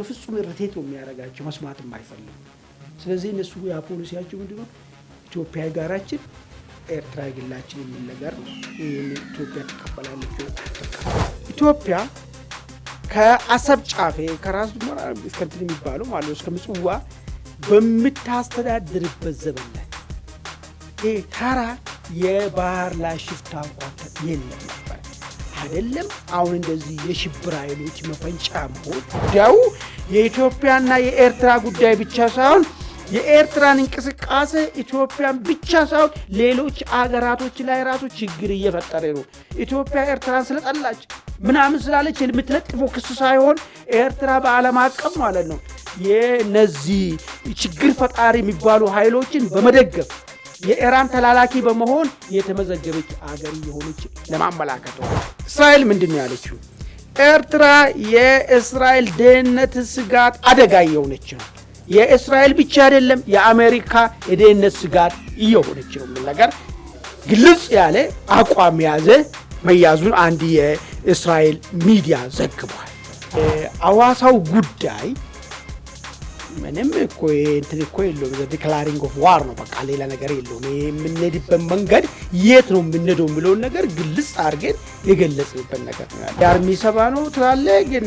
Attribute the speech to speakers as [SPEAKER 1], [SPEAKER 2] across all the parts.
[SPEAKER 1] በፍጹም ኢሪቴት ነው የሚያደርጋቸው መስማትም አይፈልጉም ስለዚህ እነሱ ያ ፖሊሲያቸው ምንድነው ኢትዮጵያ ጋራችን ኤርትራ ግላችን የሚል ነገር ነው ኢትዮጵያ ተቀበላለች ኢትዮጵያ ከአሰብ ጫፌ ከራስ ዱመራ እስከንትን የሚባለው ማለት እስከ ምጽዋ በምታስተዳድርበት ዘመን ላይ ተራ የባህር ላይ ሽፍታ እንኳን የለም ነበር አይደለም አሁን እንደዚህ የሽብር ኃይሎች መፈንጫ መሆን ያው የኢትዮጵያና የኤርትራ ጉዳይ ብቻ ሳይሆን የኤርትራን እንቅስቃሴ ኢትዮጵያን ብቻ ሳይሆን ሌሎች አገራቶች ላይ ራሱ ችግር እየፈጠረ ነው ኢትዮጵያ ኤርትራን ስለጠላች ምናምን ስላለች የምትለጥፈው ክስ ሳይሆን ኤርትራ በዓለም አቀፍ ማለት ነው የነዚህ ችግር ፈጣሪ የሚባሉ ኃይሎችን በመደገፍ የኢራን ተላላኪ በመሆን የተመዘገበች አገር የሆነች ለማመላከት ነው እስራኤል ምንድነው ያለችው ኤርትራ የእስራኤል ደህንነት ስጋት አደጋ የሆነች ነው የእስራኤል ብቻ አይደለም የአሜሪካ የደህንነት ስጋት እየሆነች ነው ነገር ግልጽ ያለ አቋም ያዘ መያዙን አንድ የእስራኤል ሚዲያ ዘግቧል አዋሳው ጉዳይ ምንም እኮ የለውም ዲክላሪንግ ኦፍ ዋር ነው በቃ ሌላ ነገር የለውም የምንሄድበት መንገድ የት ነው የምንሄደው የሚለውን ነገር ግልጽ አድርገን የገለጽንበት ነገር ነው የአርሚ ሰባ ነው ትላለ ግን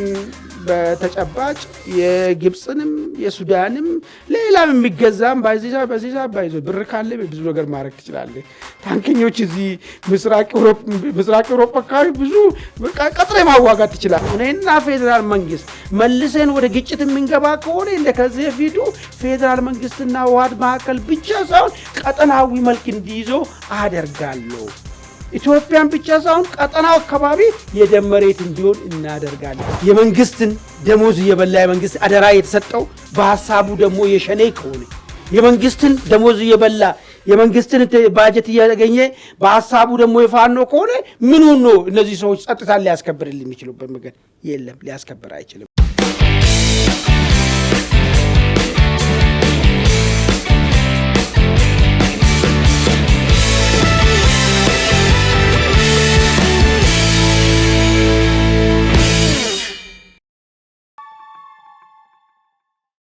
[SPEAKER 1] በተጨባጭ የግብጽንም የሱዳንም ሌላም የሚገዛም በዚዛ ባይዞ ብር ካለ ብዙ ነገር ማድረግ ትችላለህ ታንከኞች እዚህ ምስራቅ አውሮፓ አካባቢ ብዙ ቀጥሬ ማዋጋት ትችላለህ እኔና ፌደራል መንግስት መልሰን ወደ ግጭት የምንገባ ከሆነ እንደከዚህ ፊቱ ፌደራል መንግስትና ዋድ ማዕከል ብቻ ሳይሆን ቀጠናዊ መልክ እንዲይዞ አደርጋለሁ ኢትዮጵያን ብቻ ሳይሆን ቀጠናው አካባቢ የደመሬት እንዲሆን እናደርጋለን የመንግስትን ደሞዝ የበላ የመንግስት አደራ የተሰጠው በሐሳቡ ደግሞ የሸኔ ከሆነ የመንግስትን ደሞዝ የበላ የመንግስትን ባጀት ያገኘ በሐሳቡ ደግሞ የፋኖ ከሆነ ምን ነው እነዚህ ሰዎች ጸጥታ ሊያስከብርልኝ የሚችሉበት መንገድ የለም ሊያስከብር አይችልም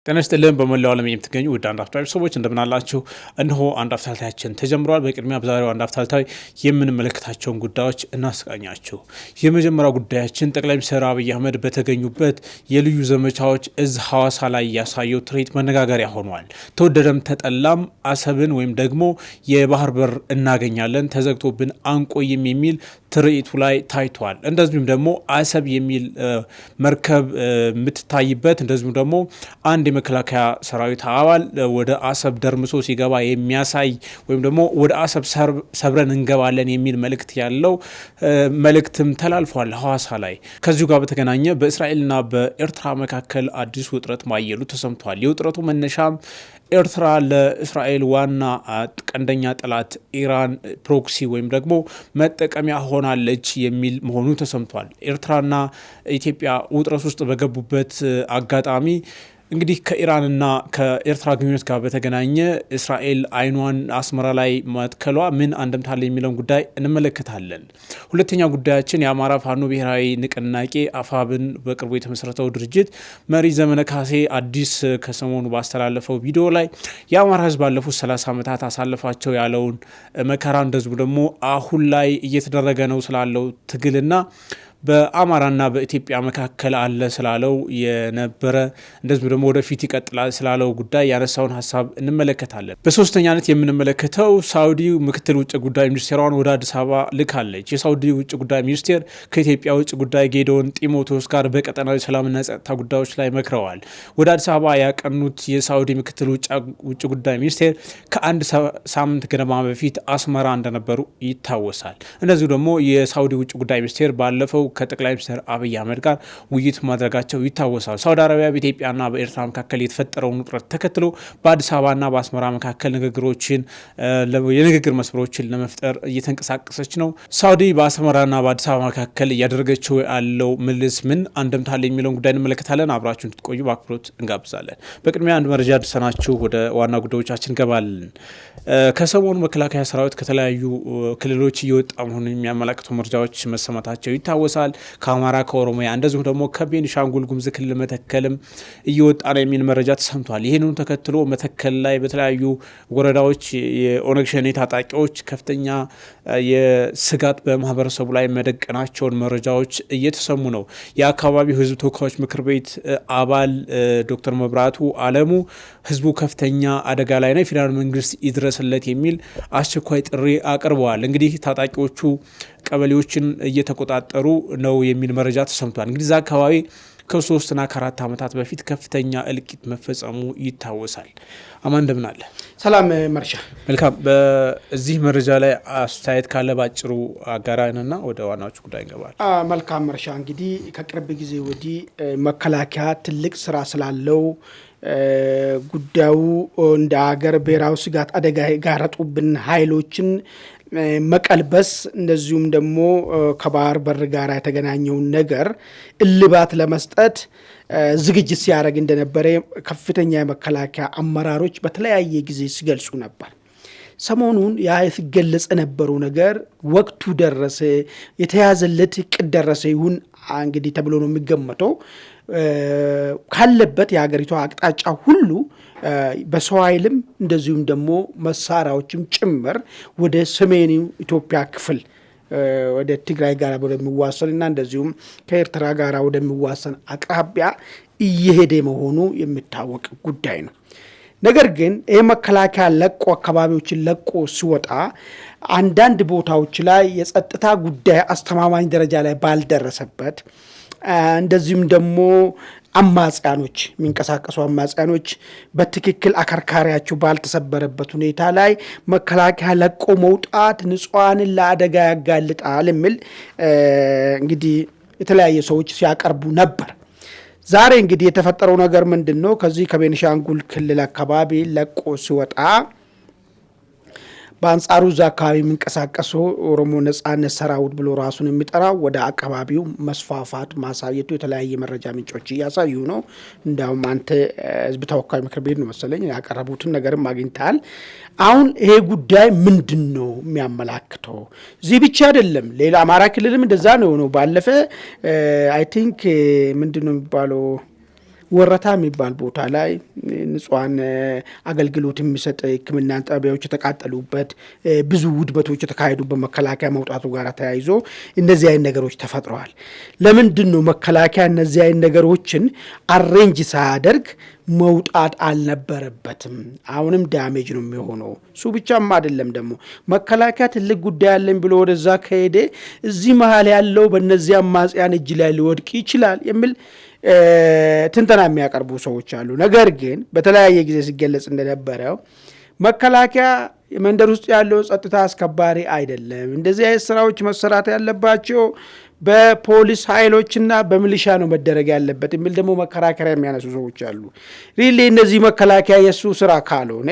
[SPEAKER 2] ጤና ይስጥልን በመላው ዓለም የምትገኙ ውድ አንድ አፍታ ሰዎች እንደምን አላችሁ እነሆ አንድ አፍታታችን ተጀምሯል በቅድሚያ በዛሬው አንድ አፍታታይ የምንመለከታቸውን ጉዳዮች እናስቃኛችሁ የመጀመሪያው ጉዳያችን ጠቅላይ ሚኒስትር አብይ አህመድ በተገኙበት የልዩ ዘመቻዎች እዝ ሐዋሳ ላይ ያሳየው ትርኢት መነጋገሪያ ሆኗል ተወደደም ተጠላም አሰብን ወይም ደግሞ የባህር በር እናገኛለን ተዘግቶብን አንቆይም የሚል ትርኢቱ ላይ ታይቷል እንደዚሁም ደግሞ አሰብ የሚል መርከብ የምትታይበት እንደዚሁም ደግሞ አንድ የመከላከያ ሰራዊት አባል ወደ አሰብ ደርምሶ ሲገባ የሚያሳይ ወይም ደግሞ ወደ አሰብ ሰብረን እንገባለን የሚል መልእክት ያለው መልእክትም ተላልፏል ሐዋሳ ላይ ከዚሁ ጋር በተገናኘ በእስራኤልና በኤርትራ መካከል አዲስ ውጥረት ማየሉ ተሰምቷል የውጥረቱ መነሻም ኤርትራ ለእስራኤል ዋና ቀንደኛ ጠላት ኢራን ፕሮክሲ ወይም ደግሞ መጠቀሚያ ሆናለች የሚል መሆኑ ተሰምቷል ኤርትራና ኢትዮጵያ ውጥረት ውስጥ በገቡበት አጋጣሚ እንግዲህ ከኢራንና ከኤርትራ ግንኙነት ጋር በተገናኘ እስራኤል አይኗን አስመራ ላይ ማትከሏ ምን አንደምታለ የሚለውን ጉዳይ እንመለከታለን ሁለተኛ ጉዳያችን የአማራ ፋኖ ብሔራዊ ንቅናቄ አፋብን በቅርቡ የተመሰረተው ድርጅት መሪ ዘመነ ካሴ አዲስ ከሰሞኑ ባስተላለፈው ቪዲዮ ላይ የአማራ ህዝብ ባለፉት 30 ዓመታት አሳልፋቸው ያለውን መከራ እንደዚሁ ደግሞ አሁን ላይ እየተደረገ ነው ስላለው ትግልና በአማራና በኢትዮጵያ መካከል አለ ስላለው የነበረ እንደዚሁ ደግሞ ወደፊት ይቀጥላል ስላለው ጉዳይ ያነሳውን ሐሳብ እንመለከታለን በሶስተኛነት የምንመለከተው ሳውዲ ምክትል ውጭ ጉዳይ ሚኒስቴሯን ወደ አዲስ አበባ ልካለች የሳውዲ ውጭ ጉዳይ ሚኒስቴር ከኢትዮጵያ ውጭ ጉዳይ ጌዶን ጢሞቴዎስ ጋር በቀጠናዊ ሰላምና ጸጥታ ጉዳዮች ላይ መክረዋል ወደ አዲስ አበባ ያቀኑት የሳውዲ ምክትል ውጭ ጉዳይ ሚኒስቴር ከአንድ ሳምንት ገደማ በፊት አስመራ እንደነበሩ ይታወሳል እንደዚሁ ደግሞ የሳውዲ ውጭ ጉዳይ ሚኒስቴር ባለፈው ከጠቅላይ ሚኒስትር አብይ አህመድ ጋር ውይይት ማድረጋቸው ይታወሳል ሳውዲ አረቢያ በኢትዮጵያና በኤርትራ መካከል የተፈጠረውን ውጥረት ተከትሎ በአዲስ አበባና በአስመራ መካከል የንግግር መስመሮችን ለመፍጠር እየተንቀሳቀሰች ነው ሳውዲ በአስመራና በአዲስ አበባ መካከል እያደረገችው ያለው ምልስ ምን አንደምታለ የሚለውን ጉዳይ እንመለከታለን አብራችሁን እንድትቆዩ በአክብሮት እንጋብዛለን በቅድሚያ አንድ መረጃ አድርሰናችሁ ወደ ዋና ጉዳዮቻችን እንገባለን ከሰሞኑ መከላከያ ሰራዊት ከተለያዩ ክልሎች እየወጣ መሆኑን የሚያመለክቱ መረጃዎች መሰማታቸው ይታወሳል ይደርሳል። ከአማራ ከኦሮሚያ እንደዚሁም ደግሞ ከቤኒሻንጉል ጉሙዝ ክልል መተከልም እየወጣ ነው የሚል መረጃ ተሰምቷል። ይህንኑ ተከትሎ መተከል ላይ በተለያዩ ወረዳዎች የኦነግ ሸኔ ታጣቂዎች ከፍተኛ የስጋት በማህበረሰቡ ላይ መደቀናቸውን መረጃዎች እየተሰሙ ነው። የአካባቢው ህዝብ ተወካዮች ምክር ቤት አባል ዶክተር መብራቱ አለሙ ህዝቡ ከፍተኛ አደጋ ላይ ነው፣ የፌዴራል መንግስት ይድረስለት የሚል አስቸኳይ ጥሪ አቅርበዋል። እንግዲህ ታጣቂዎቹ ቀበሌዎችን እየተቆጣጠሩ ነው የሚል መረጃ ተሰምቷል። እንግዲህ እዛ አካባቢ ከ3 እና ከ4 ዓመታት በፊት ከፍተኛ እልቂት መፈጸሙ ይታወሳል። አማን እንደምን አለ?
[SPEAKER 1] ሰላም መርሻ።
[SPEAKER 2] መልካም። በዚህ መረጃ ላይ አስተያየት ካለ ባጭሩ አጋራንና ወደ ዋናዎቹ ጉዳይ እንገባለን።
[SPEAKER 1] መልካም መርሻ። እንግዲህ ከቅርብ ጊዜ ወዲህ መከላከያ ትልቅ ስራ ስላለው ጉዳዩ እንደ ሀገር ብሔራዊ ስጋት አደጋ የጋረጡብን ኃይሎችን መቀልበስ እንደዚሁም ደግሞ ከባህር በር ጋር የተገናኘውን ነገር እልባት ለመስጠት ዝግጅት ሲያደርግ እንደነበረ ከፍተኛ የመከላከያ አመራሮች በተለያየ ጊዜ ሲገልጹ ነበር። ሰሞኑን ያ ሲገለጽ የነበረው ነገር ወቅቱ ደረሰ፣ የተያዘለት እቅድ ደረሰ ይሁን እንግዲህ ተብሎ ነው የሚገመተው። ካለበት የሀገሪቷ አቅጣጫ ሁሉ በሰው ኃይልም እንደዚሁም ደግሞ መሳሪያዎችም ጭምር ወደ ሰሜኑ ኢትዮጵያ ክፍል ወደ ትግራይ ጋር ወደሚዋሰንና እንደዚሁም ከኤርትራ ጋር ወደሚዋሰን አቅራቢያ እየሄደ መሆኑ የሚታወቅ ጉዳይ ነው። ነገር ግን ይህ መከላከያ ለቆ አካባቢዎችን ለቆ ሲወጣ አንዳንድ ቦታዎች ላይ የጸጥታ ጉዳይ አስተማማኝ ደረጃ ላይ ባልደረሰበት እንደዚሁም ደግሞ አማጽያኖች የሚንቀሳቀሱ አማጽያኖች በትክክል አከርካሪያቸው ባልተሰበረበት ሁኔታ ላይ መከላከያ ለቆ መውጣት ንጹሃንን ለአደጋ ያጋልጣል የሚል እንግዲህ የተለያየ ሰዎች ሲያቀርቡ ነበር። ዛሬ እንግዲህ የተፈጠረው ነገር ምንድን ነው? ከዚህ ከቤኒሻንጉል ክልል አካባቢ ለቆ ሲወጣ በአንጻሩ እዛ አካባቢ የሚንቀሳቀሱ ኦሮሞ ነጻነት ሰራዊት ብሎ ራሱን የሚጠራው ወደ አካባቢው መስፋፋት ማሳየቱ የተለያየ መረጃ ምንጮች እያሳዩ ነው። እንዳውም አንተ ህዝብ ተወካይ ምክር ቤት ነው መሰለኝ ያቀረቡትን ነገርም አግኝተሃል። አሁን ይሄ ጉዳይ ምንድን ነው የሚያመላክተው? እዚህ ብቻ አይደለም፣ ሌላ አማራ ክልልም እንደዛ ነው። ባለፈ አይ ቲንክ ምንድን ነው የሚባለው ወረታ የሚባል ቦታ ላይ ንጹሃን አገልግሎት የሚሰጥ ሕክምና ጣቢያዎች የተቃጠሉበት ብዙ ውድመቶች የተካሄዱበት መከላከያ መውጣቱ ጋር ተያይዞ እነዚህ አይነት ነገሮች ተፈጥረዋል። ለምንድን ነው መከላከያ እነዚህ አይነት ነገሮችን አሬንጅ ሳያደርግ መውጣት አልነበረበትም? አሁንም ዳሜጅ ነው የሚሆነው። እሱ ብቻም አይደለም፣ ደግሞ መከላከያ ትልቅ ጉዳይ አለኝ ብሎ ወደዛ ከሄደ እዚህ መሀል ያለው በእነዚህ አማጽያን እጅ ላይ ሊወድቅ ይችላል የሚል ትንተና የሚያቀርቡ ሰዎች አሉ። ነገር ግን በተለያየ ጊዜ ሲገለጽ እንደነበረው መከላከያ መንደር ውስጥ ያለው ጸጥታ አስከባሪ አይደለም። እንደዚህ አይነት ስራዎች መሰራት ያለባቸው በፖሊስ ኃይሎችና በሚሊሻ ነው መደረግ ያለበት የሚል ደግሞ መከራከሪያ የሚያነሱ ሰዎች አሉ። ሪሊ እነዚህ መከላከያ የሱ ስራ ካልሆነ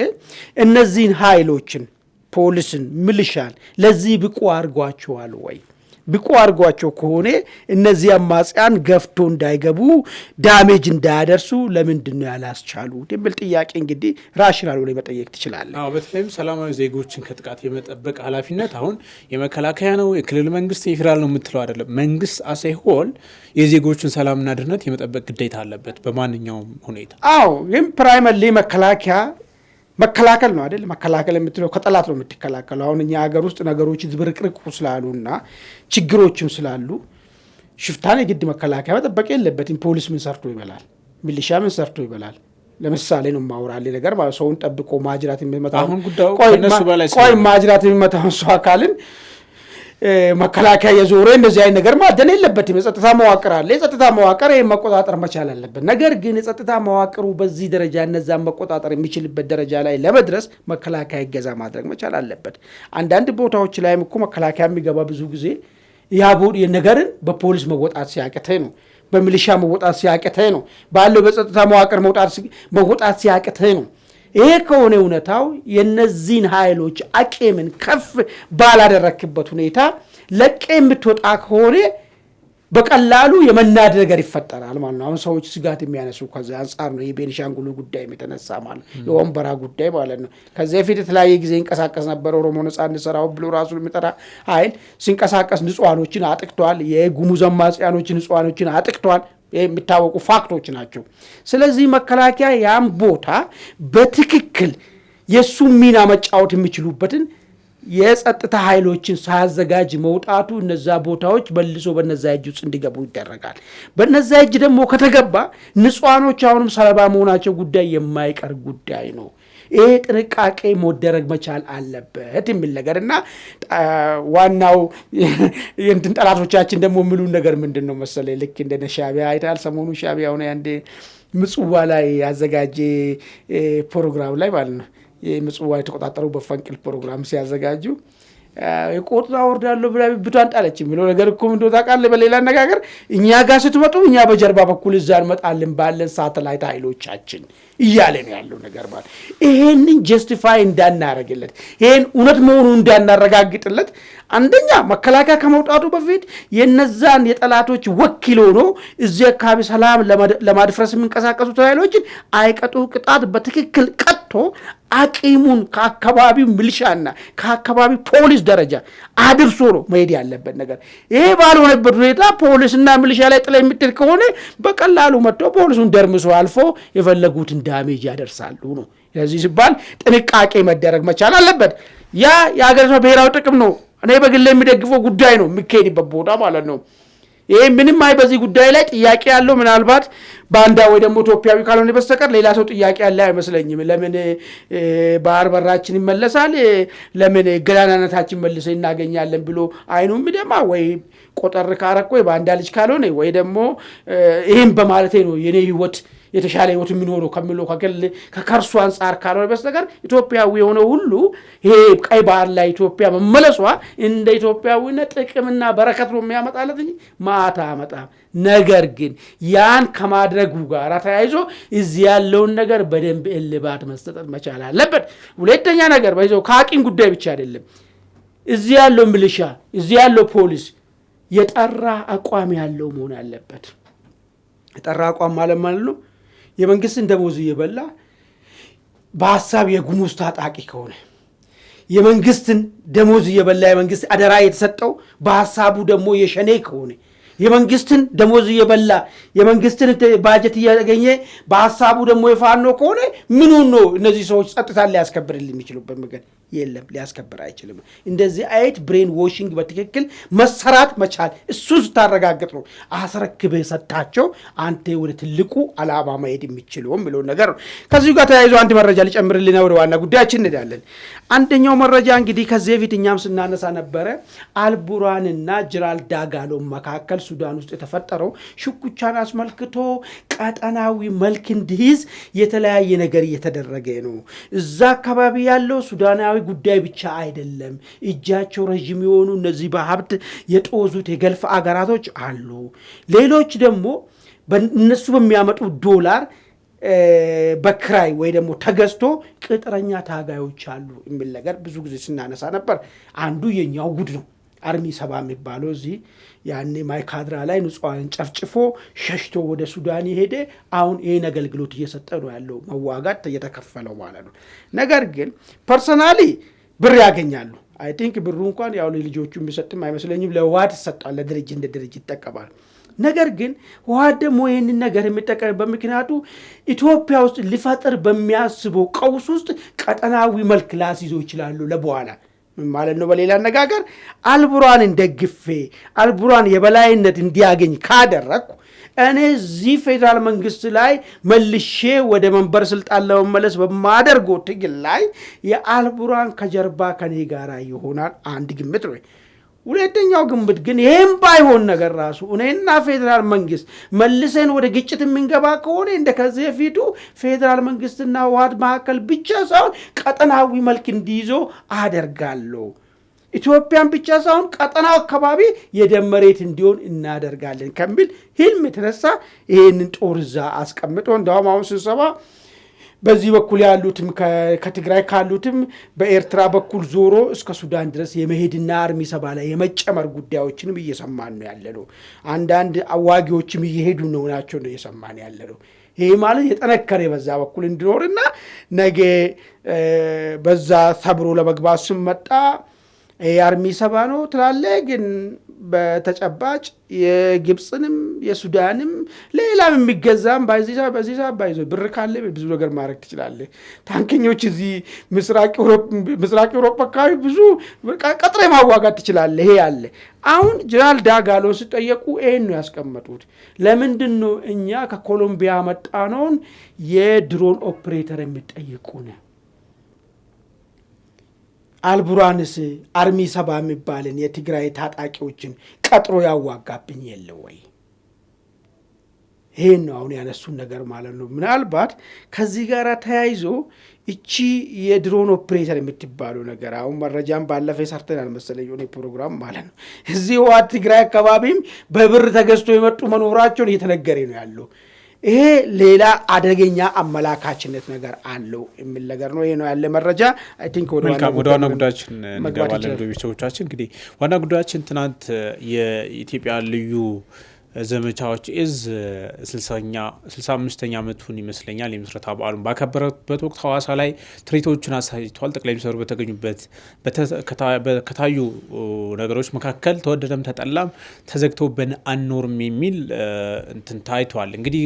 [SPEAKER 1] እነዚህን ኃይሎችን ፖሊስን፣ ሚሊሻን ለዚህ ብቁ አድርጓቸዋል ወይ? ብቁ አድርጓቸው ከሆነ እነዚህ አማጽያን ገፍቶ እንዳይገቡ ዳሜጅ እንዳያደርሱ ለምንድን ነው ያላስቻሉት የሚል ጥያቄ እንግዲህ ራሽናል ላይ መጠየቅ ትችላለህ።
[SPEAKER 2] በተለይም ሰላማዊ ዜጎችን ከጥቃት የመጠበቅ ኃላፊነት አሁን የመከላከያ ነው፣ የክልል መንግስት፣ የፌዴራል ነው የምትለው አይደለም። መንግስት አሳይሆን የዜጎችን ሰላምና ደህንነት የመጠበቅ ግዴታ አለበት በማንኛውም ሁኔታ።
[SPEAKER 1] ግን ፕራይመሪ መከላከል ነው አይደል? መከላከል የምትለው ከጠላት ነው የምትከላከለው። አሁን እኛ ሀገር ውስጥ ነገሮች ዝብርቅርቅ ስላሉና ችግሮችም ስላሉ ሽፍታን የግድ መከላከያ መጠበቅ የለበትም። ፖሊስ ምን ሰርቶ ይበላል? ሚሊሻ ምን ሰርቶ ይበላል? ለምሳሌ ነው ማውራሌ ነገር ማለት ሰውን ጠብቆ ማጅራት የሚመታው ማጅራት የሚመታው ሰው አካልን መከላከያ የዞረ እንደዚህ አይነት ነገር ማደን የለበትም። የጸጥታ መዋቅር አለ። የጸጥታ መዋቅር ይሄን መቆጣጠር መቻል አለበት። ነገር ግን የጸጥታ መዋቅሩ በዚህ ደረጃ እነዛን መቆጣጠር የሚችልበት ደረጃ ላይ ለመድረስ መከላከያ ይገዛ ማድረግ መቻል አለበት። አንዳንድ ቦታዎች ላይም እኮ መከላከያ የሚገባ ብዙ ጊዜ ነገርን በፖሊስ መወጣት ሲያቅተህ ነው፣ በሚሊሻ መወጣት ሲያቅተህ ነው፣ ባለው በጸጥታ መዋቅር መወጣት ሲያቅተህ ነው። ይሄ ከሆነ እውነታው የነዚህን ኃይሎች አቅምን ከፍ ባላደረክበት ሁኔታ ለቀ የምትወጣ ከሆነ በቀላሉ የመናድ ነገር ይፈጠራል ማለት ነው። አሁን ሰዎች ስጋት የሚያነሱ ከዛ አንጻር ነው የቤኒሻንጉሉ ጉዳይ የተነሳ ማለት የወንበራ ጉዳይ ማለት ነው። ከዚህ በፊት የተለያየ ጊዜ ይንቀሳቀስ ነበር ኦሮሞ ነጻነት ሰራዊት ብሎ ራሱን የሚጠራ ኃይል ሲንቀሳቀስ ንጹሃኖችን አጥቅቷል። የጉሙዝ አማጽያኖችን ንጹሃኖችን አጥቅቷል። የሚታወቁ ፋክቶች ናቸው። ስለዚህ መከላከያ ያን ቦታ በትክክል የሱ ሚና መጫወት የሚችሉበትን የጸጥታ ኃይሎችን ሳያዘጋጅ መውጣቱ እነዛ ቦታዎች መልሶ በነዛ እጅ ውስጥ እንዲገቡ ይደረጋል። በነዛ እጅ ደግሞ ከተገባ ንጹሃኖች አሁንም ሰለባ መሆናቸው ጉዳይ የማይቀር ጉዳይ ነው። ይሄ ጥንቃቄ መደረግ መቻል አለበት የሚል ነገርና ዋናው የእንትን ጠላቶቻችን ደግሞ የሚሉን ነገር ምንድነው መሰለኝ ልክ እንደ ሻዕቢያ አይታል። ሰሞኑ ሻዕቢያ ሆነ አንዴ ምጽዋ ላይ ያዘጋጀ ፕሮግራም ላይ ማለት ነው የምጽዋ የተቆጣጠሩ በፈንቅል ፕሮግራም ሲያዘጋጁ የቆጥራ ወርዳለሁ ብላ ብቷን ጣለች የሚለው ነገር እኮ ምን እንደታውቃለህ። በሌላ አነጋገር እኛ ጋር ስትመጡ እኛ በጀርባ በኩል እዛ እንመጣለን ባለን ሳተላይት ኃይሎቻችን እያለ ነው ያለው ነገር ማለት ይሄንን ጀስቲፋይ እንዳናረግለት ይሄን እውነት መሆኑን እንዳናረጋግጥለት አንደኛ መከላከያ ከመውጣቱ በፊት የነዛን የጠላቶች ወኪል ሆኖ እዚህ አካባቢ ሰላም ለማድፍረስ የሚንቀሳቀሱ ኃይሎችን አይቀጡ ቅጣት በትክክል ቀጥቶ አቂሙን ከአካባቢው ሚሊሻና ከአካባቢው ፖሊስ ደረጃ አድርሶ ነው መሄድ ያለበት ነገር። ይሄ ባልሆነበት ሁኔታ ፖሊስና ሚሊሻ ላይ ጥላ የሚጥል ከሆነ በቀላሉ መጥቶ ፖሊሱን ደርምሶ አልፎ የፈለጉትን ዳሜጅ ያደርሳሉ ነው። ስለዚህ ሲባል ጥንቃቄ መደረግ መቻል አለበት። ያ የሀገሪቷ ብሔራዊ ጥቅም ነው። እኔ በግሌ የሚደግፈው ጉዳይ ነው የሚካሄድበት ቦታ ማለት ነው። ይሄ ምንም በዚህ ጉዳይ ላይ ጥያቄ ያለው ምናልባት ባንዳ ወይ ደግሞ ኢትዮጵያዊ ካልሆነ በስተቀር ሌላ ሰው ጥያቄ ያለ አይመስለኝም። ለምን ባህር በራችን ይመለሳል፣ ለምን ገናናነታችን መልሰን እናገኛለን ብሎ አይኑ ምደማ ወይ ቆጠር ካረቆ ወይ ባንዳ ልጅ ካልሆነ ወይ ደግሞ ይሄን በማለቴ ነው የኔ ህይወት የተሻለ ህይወት የሚኖረው ከሚለው ከከርሱ አንጻር ካልሆነ በስተቀር ኢትዮጵያዊ የሆነ ሁሉ ይሄ ቀይ ባህር ላይ ኢትዮጵያ መመለሷ እንደ ኢትዮጵያዊነት ጥቅምና በረከት ነው የሚያመጣለት እንጂ ማታ አመጣ። ነገር ግን ያን ከማድረጉ ጋር ተያይዞ እዚህ ያለውን ነገር በደንብ እልባት መስጠት መቻል አለበት። ሁለተኛ ነገር በይዘው ከአቂም ጉዳይ ብቻ አይደለም። እዚህ ያለው ሚሊሻ እዚህ ያለው ፖሊስ የጠራ አቋም ያለው መሆን አለበት። የጠራ አቋም ማለት ነው የመንግስትን ደሞዝ እየበላ በሐሳብ የጉሙዝ ታጣቂ ከሆነ የመንግስትን ደሞዝ እየበላ የመንግስት አደራ የተሰጠው በሐሳቡ ደግሞ የሸኔ ከሆነ የመንግስትን ደሞዝ እየበላ የመንግስትን ባጀት እያገኘ በሐሳቡ ደግሞ የፋኖ ከሆነ ምኑን ነው እነዚህ ሰዎች ጸጥታን ሊያስከብርልን የሚችሉበት መንገድ የለም። ሊያስከብር አይችልም። እንደዚህ አይት ብሬን ዎሺንግ በትክክል መሰራት መቻል እሱ ስታረጋግጥ ነው አስረክበህ ሰጣቸው አንተ ወደ ትልቁ አላማ መሄድ የሚችለው የሚለው ነገር ነው። ከዚህ ጋር ተያይዞ አንድ መረጃ ልጨምርልና ወደ ዋና ጉዳያችን እንሄዳለን። አንደኛው መረጃ እንግዲህ ከዚህ በፊት እኛም ስናነሳ ነበረ አልቡራንና ጀነራል ዳጋሎ መካከል ሱዳን ውስጥ የተፈጠረው ሽኩቻን አስመልክቶ ቀጠናዊ መልክ እንዲይዝ የተለያየ ነገር እየተደረገ ነው። እዛ አካባቢ ያለው ሱዳናዊ ጉዳይ ብቻ አይደለም። እጃቸው ረጅም የሆኑ እነዚህ በሀብት የጦዙት የገልፍ አገራቶች አሉ። ሌሎች ደግሞ እነሱ በሚያመጡ ዶላር በክራይ ወይ ደግሞ ተገዝቶ ቅጥረኛ ታጋዮች አሉ የሚል ነገር ብዙ ጊዜ ስናነሳ ነበር። አንዱ የኛው ጉድ ነው። አርሚ 70 የሚባለው እዚህ ያኔ ማይካድራ ላይ ንጹሃንን ጨፍጭፎ ሸሽቶ ወደ ሱዳን ሄደ። አሁን ይሄን አገልግሎት እየሰጠ ነው ያለው መዋጋት እየተከፈለው ማለት ነው። ነገር ግን ፐርሰናሊ ብር ያገኛሉ። አይ ቲንክ ብሩ እንኳን ያው ለልጆቹ የሚሰጥም አይመስለኝም። ለዋድ ሰጣለ ለድርጅት እንደ ድርጅት ይጠቀማል። ነገር ግን ዋድ ደግሞ ይሄንን ነገር የሚጠቀምበት ምክንያቱ ኢትዮጵያ ውስጥ ሊፈጥር በሚያስበው ቀውስ ውስጥ ቀጠናዊ መልክ ላስይዞ ይችላሉ ለበኋላ ማለት ነው። በሌላ አነጋገር አልቡራንን ደግፌ አልቡራን የበላይነት እንዲያገኝ ካደረኩ እኔ እዚህ ፌዴራል መንግስት ላይ መልሼ ወደ መንበር ስልጣን ለመመለስ በማደርገው ትግል ላይ የአልቡራን ከጀርባ ከኔ ጋር ይሆናል። አንድ ግምት ነው። ሁለተኛው ግምት ግን ይሄም ባይሆን ነገር ራሱ እኔና ፌዴራል መንግስት መልሰን ወደ ግጭት የምንገባ ከሆነ እንደከዚህ ፊቱ ፌዴራል መንግስትና ዋድ መካከል ብቻ ሳይሆን ቀጠናዊ መልክ እንዲይዞ አደርጋለሁ። ኢትዮጵያን ብቻ ሳይሆን ቀጠናው አካባቢ የደም መሬት እንዲሆን እናደርጋለን ከሚል ህልም የተነሳ ይሄንን ጦር እዛ አስቀምጦ እንደውም አሁን ስብሰባ በዚህ በኩል ያሉትም ከትግራይ ካሉትም በኤርትራ በኩል ዞሮ እስከ ሱዳን ድረስ የመሄድና አርሚ ሰባ ላይ የመጨመር ጉዳዮችንም እየሰማን ነው ያለነው። አንዳንድ አዋጊዎችም እየሄዱ ነው ናቸው ነው እየሰማን ያለነው። ይሄ ማለት የጠነከረ በዛ በኩል እንዲኖርና ነገ በዛ ሰብሮ ለመግባት ስመጣ የአርሚ ሰባ ነው ትላለ፣ ግን በተጨባጭ የግብፅንም የሱዳንም ሌላም የሚገዛም በዚህ ባይዞ ብር ካለ ብዙ ነገር ማድረግ ትችላለህ። ታንከኞች እዚህ ምስራቅ ዩሮፕ አካባቢ ብዙ ቀጥሬ ማዋጋት ትችላለህ። ይሄ ያለ አሁን ጀነራል ዳጋሎን ሲጠየቁ ይሄን ነው ያስቀመጡት። ለምንድን ነው እኛ ከኮሎምቢያ መጣነውን የድሮን ኦፕሬተር የሚጠይቁን? አልቡራንስ አርሚ ሰባ የሚባልን የትግራይ ታጣቂዎችን ቀጥሮ ያዋጋብኝ የለ ወይ? ይሄን ነው አሁን ያነሱን ነገር ማለት ነው። ምናልባት ከዚህ ጋር ተያይዞ እቺ የድሮን ኦፕሬተር የምትባለው ነገር አሁን መረጃም ባለፈ ሰርተናል መሰለኝ የሆነ ፕሮግራም ማለት ነው። እዚህ ትግራይ አካባቢም በብር ተገዝቶ የመጡ መኖራቸውን እየተነገረ ነው ያለው። ይሄ ሌላ አደገኛ አመላካችነት ነገር አለው የሚል ነገር ነው። ይሄ ነው ያለ መረጃ። አይ ቲንክ ወደ
[SPEAKER 2] ዋና ጉዳያችን እንገባለን። ቤተሰቦቻችን እንግዲህ ዋና ጉዳያችን ትናንት የኢትዮጵያ ልዩ ዘመቻዎች እዝ 65ኛ ዓመቱን ይመስለኛል የምስረታ በዓሉን ባከበረበት ወቅት ሐዋሳ ላይ ትርኢቶችን አሳይቷል። ጠቅላይ ሚኒስትሩ በተገኙበት ከታዩ ነገሮች መካከል ተወደደም ተጠላም ተዘግቶብን አንኖርም የሚል እንትን ታይቷል። እንግዲህ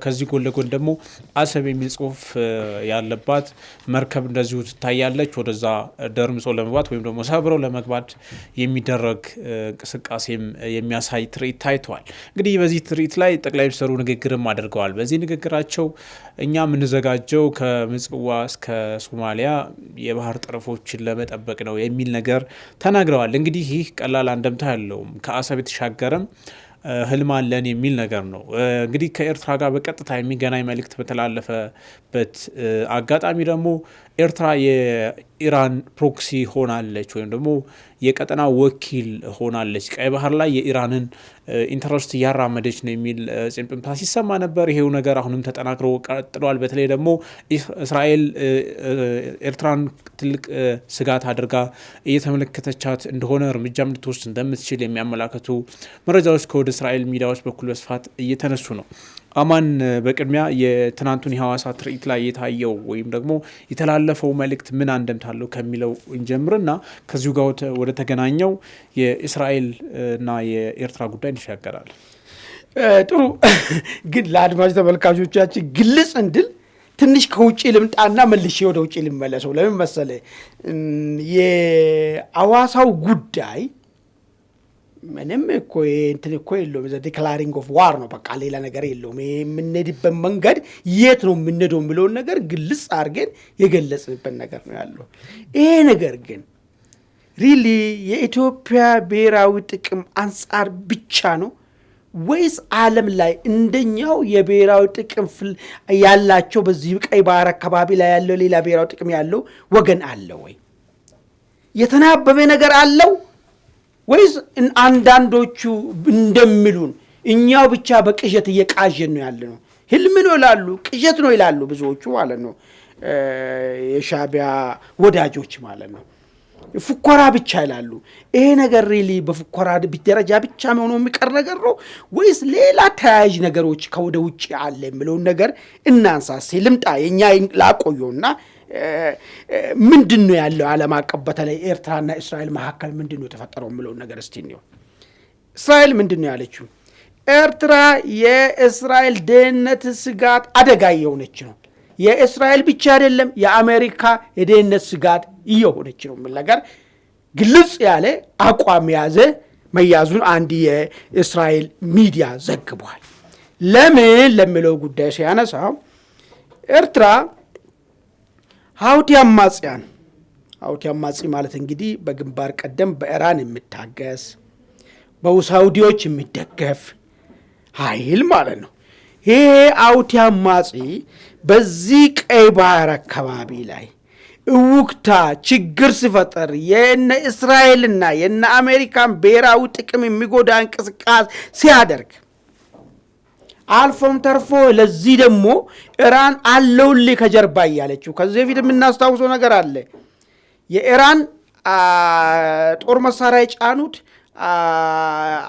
[SPEAKER 2] ከዚህ ጎን ለጎን ደግሞ አሰብ የሚል ጽሁፍ ያለባት መርከብ እንደዚሁ ትታያለች። ወደዛ ደርምሶ ለመግባት ወይም ደግሞ ሰብረው ለመግባት የሚደረግ እንቅስቃሴም የሚያሳይ ትርኢት ታይቷል። እንግዲህ በዚህ ትርኢት ላይ ጠቅላይ ሚኒስትሩ ንግግርም አድርገዋል። በዚህ ንግግራቸው እኛ የምንዘጋጀው ከምጽዋ እስከ ሶማሊያ የባህር ጠረፎችን ለመጠበቅ ነው የሚል ነገር ተናግረዋል። እንግዲህ ይህ ቀላል አንደምታ ያለውም ከአሰብ የተሻገረም ህልም አለን የሚል ነገር ነው። እንግዲህ ከኤርትራ ጋር በቀጥታ የሚገናኝ መልእክት በተላለፈበት አጋጣሚ ደግሞ ኤርትራ የኢራን ፕሮክሲ ሆናለች ወይም ደግሞ የቀጠና ወኪል ሆናለች፣ ቀይ ባህር ላይ የኢራንን ኢንተረስት እያራመደች ነው የሚል ጭምጭምታ ሲሰማ ነበር። ይሄው ነገር አሁንም ተጠናክሮ ቀጥሏል። በተለይ ደግሞ እስራኤል ኤርትራን ትልቅ ስጋት አድርጋ እየተመለከተቻት እንደሆነ እርምጃም ልትወስድ እንደምትችል የሚያመላክቱ መረጃዎች ከወደ እስራኤል ሚዲያዎች በኩል በስፋት እየተነሱ ነው። አማን በቅድሚያ የትናንቱን የሐዋሳ ትርኢት ላይ የታየው ወይም ደግሞ የተላለፈው መልእክት ምን አንደምታለው ከሚለው እንጀምርና ከዚሁ ጋር ወደ ተገናኘው የእስራኤል እና የኤርትራ ጉዳይ እንሻገራለን።
[SPEAKER 1] ጥሩ። ግን ለአድማጭ ተመልካቾቻችን ግልጽ እንድል ትንሽ ከውጭ ልምጣና መልሼ ወደ ውጭ ልመለሰው። ለምን መሰለ የሐዋሳው ጉዳይ ምንም እኮ እንትን እኮ የለውም። ዲክላሪንግ ኦፍ ዋር ነው። በቃ ሌላ ነገር የለውም። የምንሄድበት መንገድ የት ነው የምንሄደው የሚለውን ነገር ግልጽ አድርገን የገለጽንበት ነገር ነው ያለው። ይሄ ነገር ግን ሪሊ የኢትዮጵያ ብሔራዊ ጥቅም አንጻር ብቻ ነው ወይስ ዓለም ላይ እንደኛው የብሔራዊ ጥቅም ያላቸው በዚህ ቀይ ባህር አካባቢ ላይ ያለው ሌላ ብሔራዊ ጥቅም ያለው ወገን አለ ወይ? የተናበበ ነገር አለው ወይስ አንዳንዶቹ እንደሚሉን እኛው ብቻ በቅዠት እየቃዠን ነው ያለ ነው? ህልም ነው ይላሉ፣ ቅዠት ነው ይላሉ ብዙዎቹ ማለት ነው፣ የሻዕቢያ ወዳጆች ማለት ነው። ፉከራ ብቻ ይላሉ። ይሄ ነገር ሪሊ በፉከራ ደረጃ ብቻ ሆኖ የሚቀር ነገር ነው ወይስ ሌላ ተያያዥ ነገሮች ከወደ ውጭ አለ የሚለውን ነገር እናንሳሴ ልምጣ። የኛ ላቆየውና ምንድን ነው ያለው ዓለም አቀፍ በተለይ ኤርትራና እስራኤል መካከል ምንድን ነው የተፈጠረው የሚለውን ነገር እስቲ ነው። እስራኤል ምንድን ነው ያለችው? ኤርትራ የእስራኤል ደህንነት ስጋት አደጋ እየሆነች ነው። የእስራኤል ብቻ አይደለም የአሜሪካ የደህንነት ስጋት እየሆነች ነው የሚል ነገር ግልጽ ያለ አቋም መያዙን አንድ የእስራኤል ሚዲያ ዘግቧል። ለምን ለሚለው ጉዳይ ሲያነሳው ኤርትራ ሀውቲ አማጺ ማለት እንግዲህ በግንባር ቀደም በኢራን የሚታገስ በሳውዲዎች የሚደገፍ ኃይል ማለት ነው። ይሄ ሀውቲ አማጺ በዚህ ቀይ ባህር አካባቢ ላይ እውቅታ ችግር ሲፈጠር የነ እስራኤልና የነ አሜሪካን ብሔራዊ ጥቅም የሚጎዳ እንቅስቃሴ ሲያደርግ አልፎም ተርፎ ለዚህ ደግሞ ኢራን አለውልህ ከጀርባ እያለችው ከዚህ በፊት የምናስታውሰው ነገር አለ። የኢራን ጦር መሳሪያ የጫኑት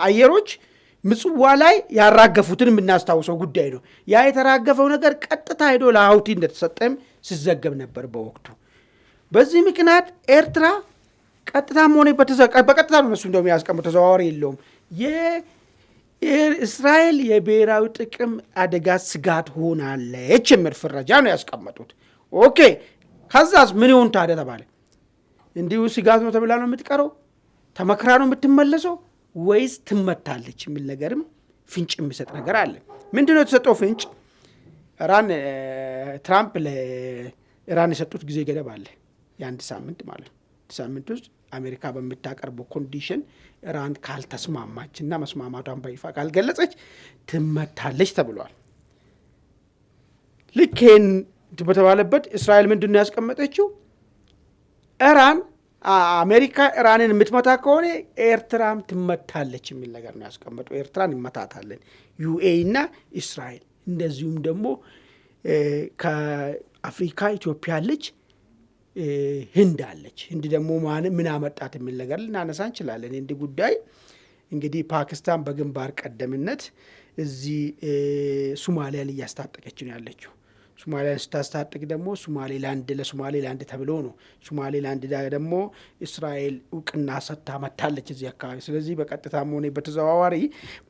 [SPEAKER 1] አየሮች ምጽዋ ላይ ያራገፉትን የምናስታውሰው ጉዳይ ነው። ያ የተራገፈው ነገር ቀጥታ ሄዶ ለሀውቲ እንደተሰጠም ሲዘገብ ነበር በወቅቱ። በዚህ ምክንያት ኤርትራ ቀጥታም ሆነ በቀጥታ ነው እነሱ እንደውም ያስቀምጡ ተዘዋዋሪ የለውም እስራኤል የብሔራዊ ጥቅም አደጋ ስጋት ሆናለች የሚል ፍረጃ ነው ያስቀመጡት። ኦኬ ከዛስ ምን ይሁን ታዲያ ተባለ። እንዲሁ ስጋት ነው ተብላ ነው የምትቀረው? ተመክራ ነው የምትመለሰው ወይስ ትመታለች የሚል ነገርም ፍንጭ የሚሰጥ ነገር አለ። ምንድነው የተሰጠው ፍንጭ? ትራምፕ ለኢራን የሰጡት ጊዜ ገደብ አለ፣ የአንድ ሳምንት ማለት ነው። ሳምንት ውስጥ አሜሪካ በምታቀርበው ኮንዲሽን ኢራን ካልተስማማች እና መስማማቷን በይፋ ካልገለጸች ትመታለች ተብሏል። ልክ ይህን በተባለበት እስራኤል ምንድን ነው ያስቀመጠችው? አሜሪካ ኢራንን የምትመታ ከሆነ ኤርትራም ትመታለች የሚል ነገር ነው ያስቀመጡ። ኤርትራን ይመታታለን ዩኤኢ እና እስራኤል። እንደዚሁም ደግሞ ከአፍሪካ ኢትዮጵያ አለች፣ ህንድ አለች። ህንድ ደግሞ ምን አመጣት የሚል ነገር ልናነሳ እንችላለን። ህንድ ጉዳይ እንግዲህ ፓኪስታን በግንባር ቀደምነት እዚህ ሶማሊያን እያስታጠቀች ነው ያለችው። ሶማሊያን ስታስታጥቅ ደግሞ ለሶማሌላንድ ተብሎ ነው። ሶማሌላንድ ደግሞ እስራኤል እውቅና ሰጥታ መታለች እዚህ አካባቢ። ስለዚህ በቀጥታም ሆነ በተዘዋዋሪ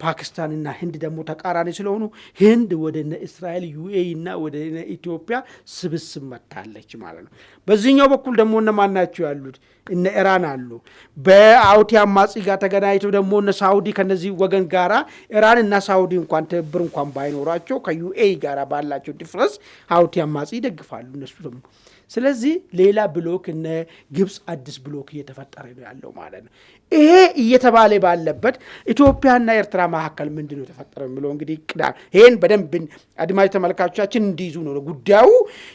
[SPEAKER 1] ፓኪስታንና ህንድ ደግሞ ተቃራኒ ስለሆኑ ህንድ ወደ እስራኤል ዩኤኢ እና ወደ ኢትዮጵያ ስብስብ መታለች ማለት ነው። በዚህኛው በኩል ደግሞ እነማን ናቸው ያሉት? እነ ኢራን አሉ። በሀውቲ አማጺ ጋር ተገናኝተው ደግሞ እነ ሳውዲ ከነዚህ ወገን ጋራ ኢራን እና ሳውዲ እንኳን ትብብር እንኳን ባይኖራቸው ከዩኤኢ ጋር ባላቸው ዲፍረንስ ሀውቲ አማጺ ይደግፋሉ እነሱ ደግሞ። ስለዚህ ሌላ ብሎክ እነ ግብፅ አዲስ ብሎክ እየተፈጠረ ነው ያለው ማለት ነው። ይሄ እየተባለ ባለበት ኢትዮጵያና ኤርትራ መካከል ምንድነው የተፈጠረው የሚለው እንግዲህ ይሄን በደንብ አድማጭ ተመልካቾቻችን እንዲይዙ ነው ጉዳዩ።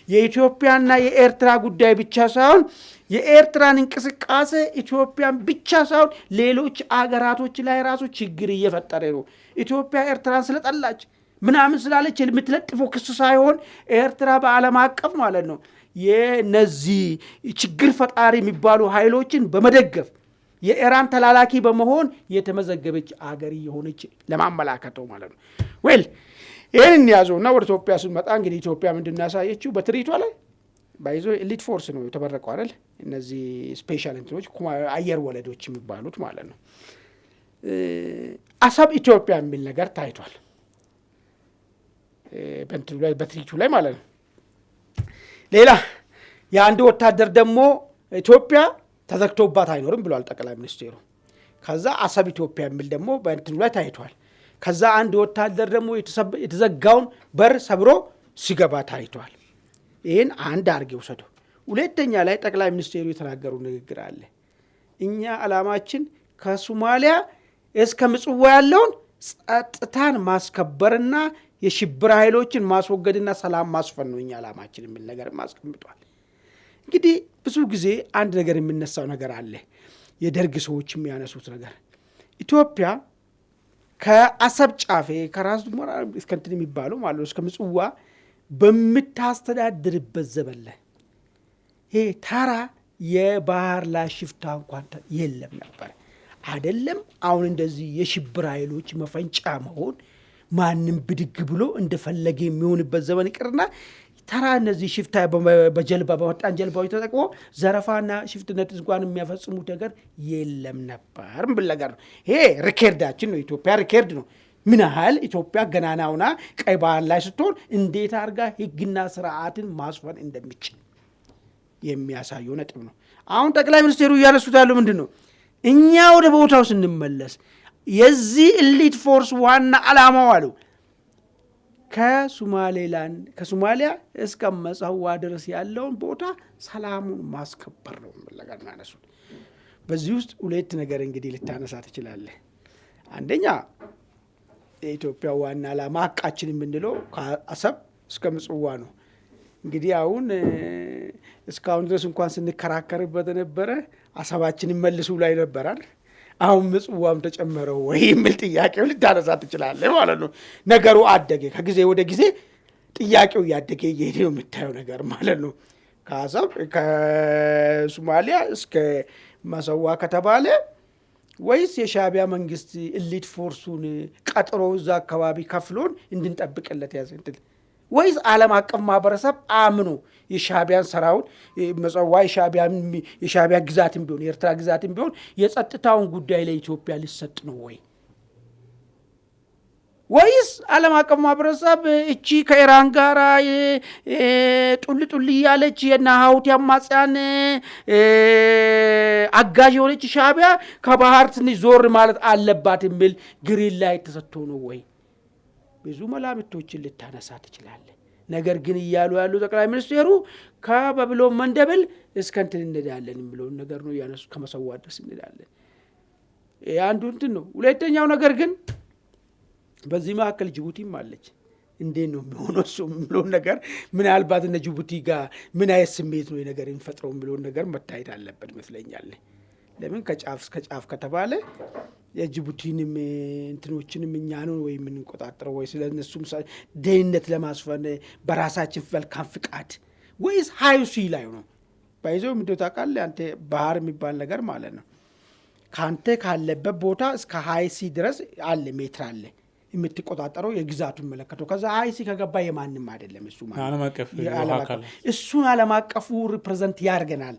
[SPEAKER 1] የኢትዮጵያና የኤርትራ ጉዳይ ብቻ ሳይሆን የኤርትራን እንቅስቃሴ ኢትዮጵያን ብቻ ሳይሆን ሌሎች አገራቶች ላይ ራሱ ችግር እየፈጠረ ነው። ኢትዮጵያ ኤርትራን ስለጠላች ምናምን ስላለች የምትለጥፈው ክስ ሳይሆን ኤርትራ በዓለም አቀፍ ማለት ነው የነዚህ ችግር ፈጣሪ የሚባሉ ኃይሎችን በመደገፍ የኢራን ተላላኪ በመሆን የተመዘገበች አገር የሆነች ለማመላከተው ማለት ነው። ይህን ያዘውና ወደ ኢትዮጵያ ስንመጣ እንግዲህ ኢትዮጵያ ምንድን ያሳየችው በትርኢቷ ላይ ባይዞ ኤሊት ፎርስ ነው የተመረቀው አይደል? እነዚህ ስፔሻል እንትኖች አየር ወለዶች የሚባሉት ማለት ነው። አሰብ ኢትዮጵያ የሚል ነገር ታይቷል በትርኢቱ ላይ ማለት ነው። ሌላ የአንድ ወታደር ደግሞ ኢትዮጵያ ተዘግቶባት አይኖርም ብሏል ጠቅላይ ሚኒስቴሩ። ከዛ አሰብ ኢትዮጵያ የሚል ደግሞ በእንትኑ ላይ ታይቷል። ከዛ አንድ ወታደር ደግሞ የተዘጋውን በር ሰብሮ ሲገባ ታይቷል። ይህን አንድ አድርጌ ውሰደው። ሁለተኛ ላይ ጠቅላይ ሚኒስቴሩ የተናገሩ ንግግር አለ። እኛ ዓላማችን ከሶማሊያ እስከ ምጽዋ ያለውን ጸጥታን ማስከበርና የሽብር ኃይሎችን ማስወገድና ሰላም ማስፈን ነው እኛ ዓላማችን የሚል ነገር ማስቀምጧል። እንግዲህ ብዙ ጊዜ አንድ ነገር የሚነሳው ነገር አለ። የደርግ ሰዎች የሚያነሱት ነገር ኢትዮጵያ ከአሰብ ጫፌ ከራስ ዱመራ እስከ እንትን የሚባሉ ማለት ነው እስከ ምጽዋ በምታስተዳድርበት ዘመን ላይ ይሄ ታራ የባህር ላይ ሽፍታ እንኳን የለም ነበር። አይደለም አሁን እንደዚህ የሽብር ኃይሎች መፈንጫ መሆን ማንም ብድግ ብሎ እንደፈለገ የሚሆንበት ዘመን ይቅርና ተራ እነዚህ ሽፍታ በጀልባ በወጣን ጀልባዎች ተጠቅሞ ዘረፋና ሽፍትነት እንኳን የሚያፈጽሙት ነገር የለም ነበር ብል ነገር ነው። ይሄ ሪከርዳችን ነው። ኢትዮጵያ ሪከርድ ነው። ምን ያህል ኢትዮጵያ ገናናውና ቀይ ባህር ላይ ስትሆን እንዴት አድርጋ ሕግና ስርዓትን ማስፈን እንደሚችል የሚያሳየው ነጥብ ነው። አሁን ጠቅላይ ሚኒስቴሩ እያነሱት ያለው ምንድን ነው? እኛ ወደ ቦታው ስንመለስ የዚህ ኤሊት ፎርስ ዋና ዓላማው አሉ ከሶማሊያ እስከ መጽዋ ድረስ ያለውን ቦታ ሰላሙን ማስከበር ነው ነገር ያነሱት። በዚህ ውስጥ ሁለት ነገር እንግዲህ ልታነሳ ትችላለህ። አንደኛ የኢትዮጵያ ዋና ዓላማ ሀቃችን የምንለው ከአሰብ እስከ ምጽዋ ነው። እንግዲህ አሁን እስካሁን ድረስ እንኳን ስንከራከርበት ነበረ አሰባችንን መልሱ ላይ ነበራል። አሁን ምጽዋም ተጨመረው ወይ የሚል ጥያቄው ልታነሳ ትችላለህ ማለት ነው። ነገሩ አደገ። ከጊዜ ወደ ጊዜ ጥያቄው እያደገ እየሄደ ነው የምታየው ነገር ማለት ነው። ከአሰብ ከሶማሊያ እስከ መሰዋ ከተባለ ወይስ የሻዕቢያ መንግስት ኢሊት ፎርሱን ቀጥሮ እዛ አካባቢ ከፍሎን እንድንጠብቅለት ያዘንድል ወይስ ዓለም አቀፍ ማህበረሰብ አምኖ የሻዕቢያን ሰራዊት መሰዋ የሻዕቢያ ግዛትም ቢሆን የኤርትራ ግዛትም ቢሆን የጸጥታውን ጉዳይ ለኢትዮጵያ ሊሰጥ ነው ወይስ ዓለም አቀፍ ማህበረሰብ እቺ ከኢራን ጋር ጡል ያለች የና ሀውቲ አማጽያን አጋዥ የሆነች ሻዕቢያ ከባህር ትንሽ ዞር ማለት አለባት የሚል ግሪን ላይ ተሰጥቶ ነው ወይ? ብዙ መላምቶችን ልታነሳ ትችላለህ። ነገር ግን እያሉ ያሉ ጠቅላይ ሚኒስትሩ ከባቢሎን መንደብል እስከ እንትን እንሄዳለን የሚለውን ነገር ነው ያነሱ። ከመሰዋ ድረስ እንሄዳለን። አንዱ እንትን ነው። ሁለተኛው ነገር ግን በዚህ መካከል ጅቡቲም አለች። እንዴት ነው የሚሆነው እሱ የሚለውን ነገር ምናልባት እነ ጅቡቲ ጋር ምን አይነት ስሜት ነው ነገር የሚፈጥረው የሚለውን ነገር መታየት አለበት ይመስለኛል። ለምን ከጫፍ እስከ ጫፍ ከተባለ የጅቡቲንም እንትኖችንም እኛ ነው ወይ የምንቆጣጠረው ወይ ስለነሱም ደህንነት ለማስፈን በራሳችን መልካም ፍቃድ ወይስ ሃይ ሲ ላይ ነው ባይዘው ምንድነው ታውቃለህ አንተ ባህር የሚባል ነገር ማለት ነው። ካንተ ካለበት ቦታ እስከ ሃይ ሲ ድረስ አለ ሜትር አለ የምትቆጣጠረው የግዛቱን መለከተው። ከዛ ሃይ ሲ ከገባ የማንም አይደለም እሱ ማለት እሱን ዓለም አቀፉ ሪፕሬዘንት ያርገናል።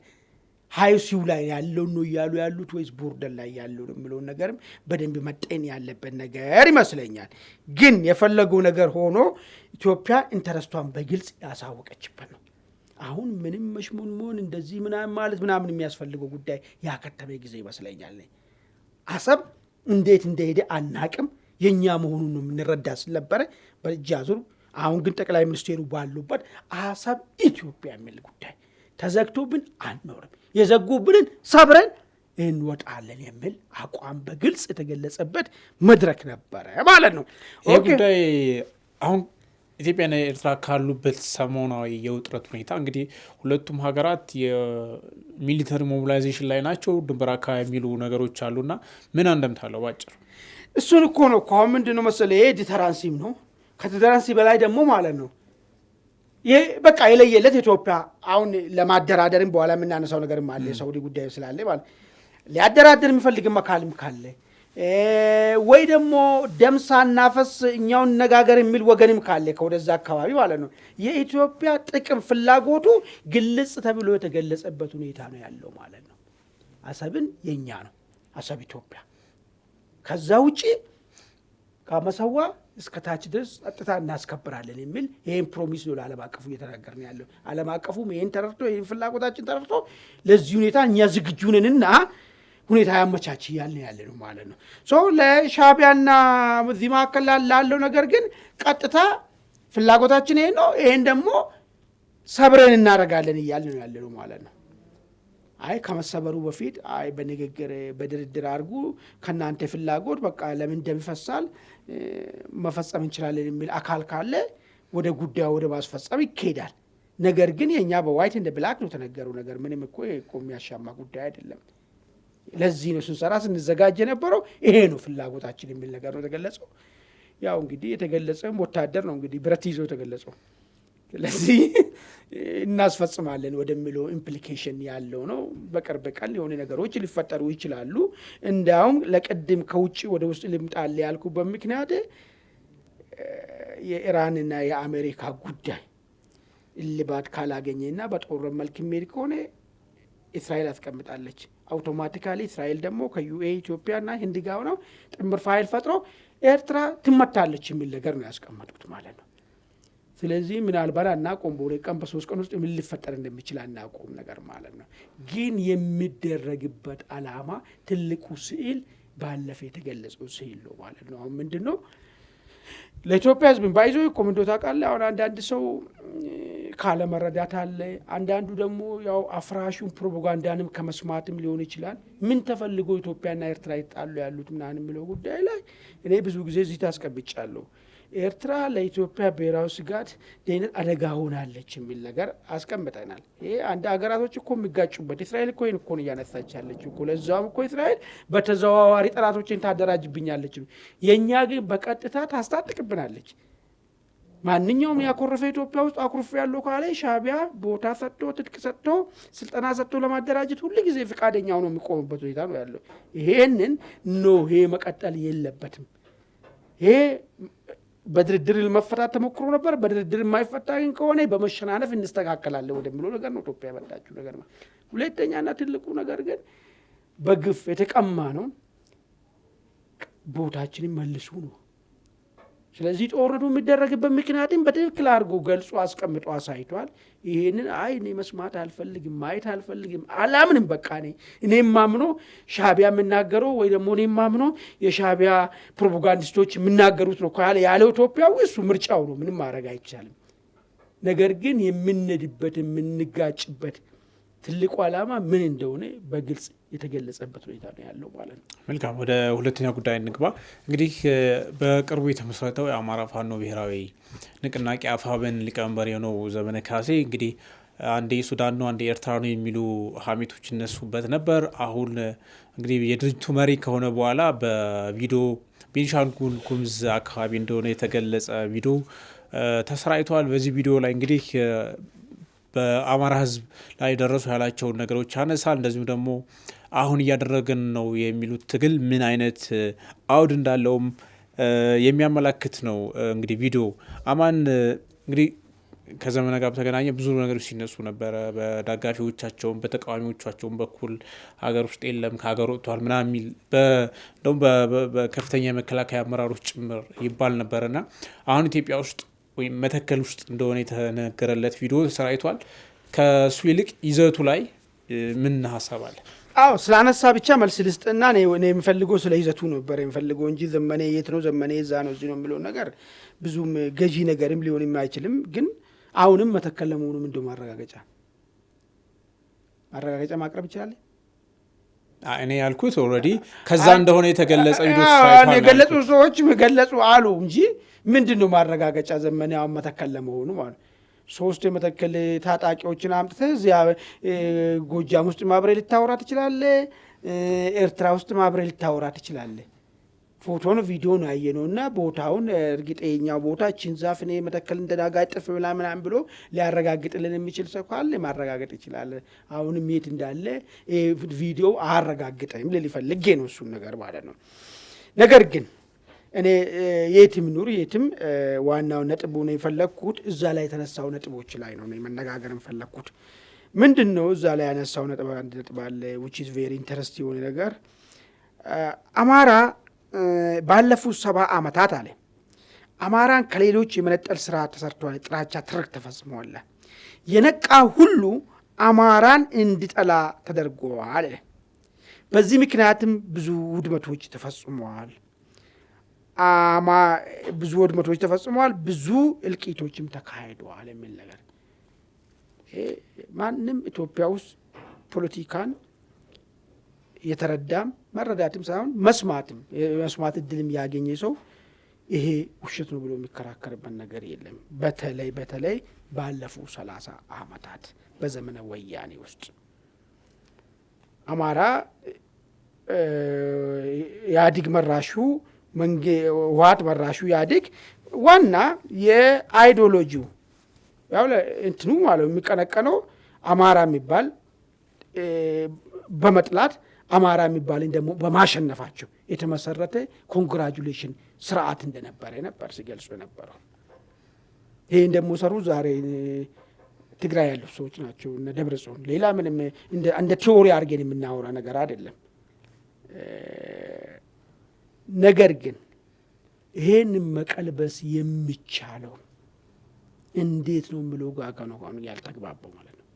[SPEAKER 1] ሃይሲው ላይ ያለው ነው ያሉት ወይስ ቦርደር ላይ ያለው ነው የሚለው ነገርም በደንብ መጠን ያለበት ነገር ይመስለኛል። ግን የፈለገው ነገር ሆኖ ኢትዮጵያ ኢንተረስቷን በግልጽ ያሳወቀችበት ነው። አሁን ምንም መሽሞንሞን እንደዚህ ምናምን የሚያስፈልገው ጉዳይ ያከተመ ጊዜ ይመስለኛል። አሰብ እንዴት እንደሄደ አናቅም። የኛ መሆኑን ነው የምንረዳ ስለነበረ በእጅ አዙር። አሁን ግን ጠቅላይ ሚኒስትሩ ባሉበት አሰብ ኢትዮጵያ የሚል ጉዳይ ተዘግቶብን አንኖርም፣ የዘጉብንን ሰብረን እንወጣለን የሚል አቋም በግልጽ የተገለጸበት መድረክ ነበረ ማለት ነው።
[SPEAKER 2] ይህ ጉዳይ አሁን ኢትዮጵያና ኤርትራ ካሉበት ሰሞናዊ የውጥረት ሁኔታ እንግዲህ ሁለቱም ሀገራት የሚሊተሪ ሞቢላይዜሽን ላይ ናቸው፣ ድንበር አካባቢ የሚሉ ነገሮች አሉና ምን አንደምታለው ባጭር?
[SPEAKER 1] እሱን እኮ ነው አሁን ምንድነው መሰለህ ይሄ ዲተራንሲም ነው። ከዲተራንሲ በላይ ደግሞ ማለት ነው ይሄ በቃ የለየለት ኢትዮጵያ አሁን ለማደራደርም በኋላ የምናነሳው ነገርም አለ የሳውዲ ጉዳይ ስላለ ማለት ሊያደራደር የሚፈልግም አካልም ካለ ወይ ደግሞ ደምሳናፈስ እኛው ነጋገር የሚል ወገንም ካለ ከወደዛ አካባቢ ማለት ነው የኢትዮጵያ ጥቅም ፍላጎቱ ግልጽ ተብሎ የተገለጸበት ሁኔታ ነው ያለው ማለት ነው። አሰብን የኛ ነው አሰብ ኢትዮጵያ። ከዛ ውጪ ከመሰዋ እስከ ታች ድረስ ጸጥታ እናስከብራለን የሚል ይሄን ፕሮሚስ ነው ለዓለም አቀፉ እየተናገርን ያለው። ዓለም አቀፉም ይሄን ተረድቶ ይሄን ፍላጎታችን ተረድቶ ለዚህ ሁኔታ እኛ ዝግጁ ነንና ሁኔታ ያመቻች ያልን ያለ ነው ማለት ነው። ለሻዕቢያና እዚህ መካከል ላለው ነገር ግን ቀጥታ ፍላጎታችን ይሄን ነው። ይሄን ደግሞ ሰብረን እናደርጋለን እያልን ነው ያለ ነው ማለት ነው። አይ ከመሰበሩ በፊት አይ በንግግር በድርድር አድርጉ ከናንተ ፍላጎት በቃ ለምን ደም ይፈሳል መፈጸም እንችላለን የሚል አካል ካለ ወደ ጉዳዩ ወደ ማስፈጸም ይካሄዳል። ነገር ግን የኛ በዋይት እንደ ብላክ ነው ተነገረው ነገር ምንም እኮ የሚያሻማ ጉዳይ አይደለም። ለዚህ ነው ስንሰራ ስንዘጋጅ የነበረው ይሄ ነው ፍላጎታችን የሚል ነገር ነው ተገለጸው። ያው እንግዲህ የተገለጸም ወታደር ነው እንግዲህ ብረት ይዞ ተገለጸው። ስለዚህ እናስፈጽማለን ወደሚለው ኢምፕሊኬሽን ያለው ነው። በቅርብ ቀን የሆነ ነገሮች ሊፈጠሩ ይችላሉ። እንዳውም ለቅድም ከውጭ ወደ ውስጥ ልምጣል ያልኩበት ምክንያት የኢራንና የአሜሪካ ጉዳይ እልባት ካላገኘና በጦር መልክ የሚሄድ ከሆነ እስራኤል አስቀምጣለች። አውቶማቲካሊ እስራኤል ደግሞ ከዩኤ ኢትዮጵያና ህንድ ጋር ነው ጥምር ፋይል ፈጥሮ ኤርትራ ትመታለች የሚል ነገር ነው ያስቀመጡት ማለት ነው። ስለዚህ ምናልባት አናቆም በሁለት ቀን በሶስት ቀን ውስጥ ምን ሊፈጠር እንደሚችል አናቆም ነገር ማለት ነው። ግን የሚደረግበት ዓላማ ትልቁ ስዕል ባለፈ የተገለጸው ስዕል ነው ማለት ነው። አሁን ምንድነው ለኢትዮጵያ ህዝብ ባይዞ ኮሚንዶ ታውቃለህ። አሁን አንዳንድ ሰው ካለ መረዳት አለ። አንዳንዱ ደግሞ ያው አፍራሹን ፕሮፓጋንዳንም ከመስማትም ሊሆን ይችላል። ምን ተፈልጎ ኢትዮጵያና ኤርትራ ይጣሉ ያሉት ምናምን የሚለው ጉዳይ ላይ እኔ ብዙ ጊዜ እዚህ ታስቀምጫለሁ። ኤርትራ ለኢትዮጵያ ብሔራዊ ስጋት ደህንነት አደጋ ሆናለች የሚል ነገር አስቀምጠናል። ይሄ አንድ ሀገራቶች እኮ የሚጋጩበት እስራኤል እኮ ይህን እኮ እያነሳች ያለች እኮ ለዛውም እኮ እስራኤል በተዘዋዋሪ ጠላቶችን ታደራጅብኛለች፣ የእኛ ግን በቀጥታ ታስታጥቅብናለች። ማንኛውም ያኮረፈ ኢትዮጵያ ውስጥ አኩርፍ ያለው ካለ ሻዕቢያ ቦታ ሰጥቶ ትጥቅ ሰጥቶ ስልጠና ሰጥቶ ለማደራጀት ሁሉ ጊዜ ፈቃደኛ ሆኖ የሚቆምበት ሁኔታ ነው ያለው። ይሄንን ይሄ መቀጠል የለበትም። ይሄ በድርድር መፈታት ተሞክሮ ነበር። በድርድር የማይፈታ ግን ከሆነ በመሸናነፍ እንስተካከላለን ወደሚለው ነገር ነው ኢትዮጵያ ያመጣችው ነገር ነው። ሁለተኛና ትልቁ ነገር ግን በግፍ የተቀማ ነው ቦታችንን መልሱ ነው። ስለዚህ ጦርነቱ የሚደረግበት ምክንያትም በትክክል አድርጎ ገልጾ አስቀምጦ አሳይቷል። ይሄንን እኔ መስማት አልፈልግም፣ ማየት አልፈልግም፣ አላምንም። በቃ እኔም ማምኖ ሻዕቢያ የምናገረው ወይ ደግሞ እኔም ማምኖ የሻዕቢያ ፕሮፓጋንዲስቶች የምናገሩት ነው ያለው ኢትዮጵያዊ እሱ ምርጫው ነው፣ ምንም ማድረግ አይቻልም። ነገር ግን የምንድበት የምንጋጭበት ትልቁ ዓላማ ምን እንደሆነ በግልጽ የተገለጸበት ሁኔታ ነው ያለው ማለት ነው።
[SPEAKER 2] መልካም፣ ወደ ሁለተኛ ጉዳይ እንግባ። እንግዲህ በቅርቡ የተመሰረተው የአማራ ፋኖ ብሔራዊ ንቅናቄ አፋብን ሊቀመንበር የሆነው ዘመነ ካሴ እንግዲህ አንዴ ሱዳን ነው አንዴ ኤርትራ ነው የሚሉ ሀሜቶች እነሱበት ነበር። አሁን እንግዲህ የድርጅቱ መሪ ከሆነ በኋላ በቪዲዮ ቤንሻንጉል ጉሙዝ አካባቢ እንደሆነ የተገለጸ ቪዲዮ ተሰራጭቷል። በዚህ ቪዲዮ ላይ እንግዲህ በአማራ ሕዝብ ላይ ደረሱ ያላቸውን ነገሮች ያነሳል። እንደዚሁም ደግሞ አሁን እያደረገን ነው የሚሉት ትግል ምን አይነት አውድ እንዳለውም የሚያመላክት ነው። እንግዲህ ቪዲዮ አማን እንግዲህ ከዘመነ ጋር በተገናኘ ብዙ ነገሮች ሲነሱ ነበረ። በደጋፊዎቻቸውም በተቃዋሚዎቻቸውም በኩል ሀገር ውስጥ የለም ከሀገር ወጥቷል ምናምን የሚል እንደውም በከፍተኛ የመከላከያ አመራሮች ጭምር ይባል ነበርና አሁን ኢትዮጵያ ውስጥ ወይም መተከል ውስጥ እንደሆነ የተነገረለት ቪዲዮ ተሰራይቷል። ከሱ ይልቅ ይዘቱ ላይ ምን ሀሳብ አለ?
[SPEAKER 1] ስላነሳ ብቻ መልስ ልስጥና እኔ የሚፈልገው ስለ ይዘቱ ነበር የሚፈልገው እንጂ ዘመኔ የት ነው ዘመኔ እዛ ነው እዚህ ነው የሚለው ነገር ብዙም ገዢ ነገርም ሊሆን የማይችልም። ግን አሁንም መተከል ለመሆኑ ምንድን ማረጋገጫ ማቅረብ ይችላል?
[SPEAKER 2] እኔ ያልኩት ኦልሬዲ ከዛ እንደሆነ የተገለጸ ቪዲዮ
[SPEAKER 1] የገለጹ ሰዎች ገለጹ አሉ እንጂ ምንድን ነው ማረጋገጫ ዘመኔ አሁን መተከል ለመሆኑ ማለት 3 የመተከል ታጣቂዎችን አምጥተህ እዚያ ጎጃም ውስጥ ማብሬ ልታወራ ትችላለህ፣ ኤርትራ ውስጥ ማብሬ ልታወራ ትችላለህ። ፎቶን ቪዲዮን ያየነው እና ቦታውን እርግጠኛው ቦታ እችን ዛፍ እኔ መተከል እንደዳጋጥፍ ምናምን ብሎ ሊያረጋግጥልን የሚችል ሰው ካለ ማረጋገጥ ይችላል። አሁንም የት እንዳለ ቪዲዮ አያረጋግጠንም ልፈልጌ ነው እሱን ነገር ማለት ነው። ነገር ግን እኔ የትም ኑር የትም ዋናው ነጥቡ ነው የፈለግኩት እዛ ላይ የተነሳው ነጥቦች ላይ ነው መነጋገር የፈለግኩት። ምንድን ነው እዛ ላይ ያነሳው ነጥብ አንድ ነጥብ አለ which is very interesting የሆነ ነገር አማራ ባለፉት 70 ዓመታት አለ አማራን ከሌሎች የመነጠል ስራ ተሰርቷል፣ ጥላቻ ትርክ ተፈጽሟል። የነቃ ሁሉ አማራን እንዲጠላ ተደርጓል። በዚህ ምክንያትም ብዙ ውድመቶች ተፈጽመዋል። ብዙ እልቂቶችም ተካሂደዋል የሚል ነገር ማንም ኢትዮጵያ ውስጥ ፖለቲካን የተረዳም መረዳትም ሳይሆን መስማት እድልም ያገኘ ሰው ይሄ ውሸት ነው ብሎ የሚከራከርበት ነገር የለም። በተለይ ባለፉ 30 ዓመታት በዘመነ ወያኔ ውስጥ አማራ ኢህአዴግ መራሹ ህወሓት መራሹ ኢህአዴግ ዋና የአይዲዮሎጂው ያው እንትኑ ማለት የሚቀነቀነው አማራ የሚባል በመጥላት አማራ የሚባልን ደግሞ በማሸነፋቸው የተመሰረተ ኮንግራጁሌሽን ስርዓት እንደነበረ ነበር ሲገልጹ የነበረው። ይሄን ደግሞ ሰሩ ዛሬ ትግራይ ያሉ ሰዎች ናቸው እነ ደብረጽዮን። ሌላ ምንም እንደ ቲዮሪ አድርገን የምናወራ ነገር አይደለም። ነገር ግን ይሄን መቀልበስ የሚቻለው እንዴት ነው ብሎ ጋጋ ነው ያልተግባባው ማለት ነው።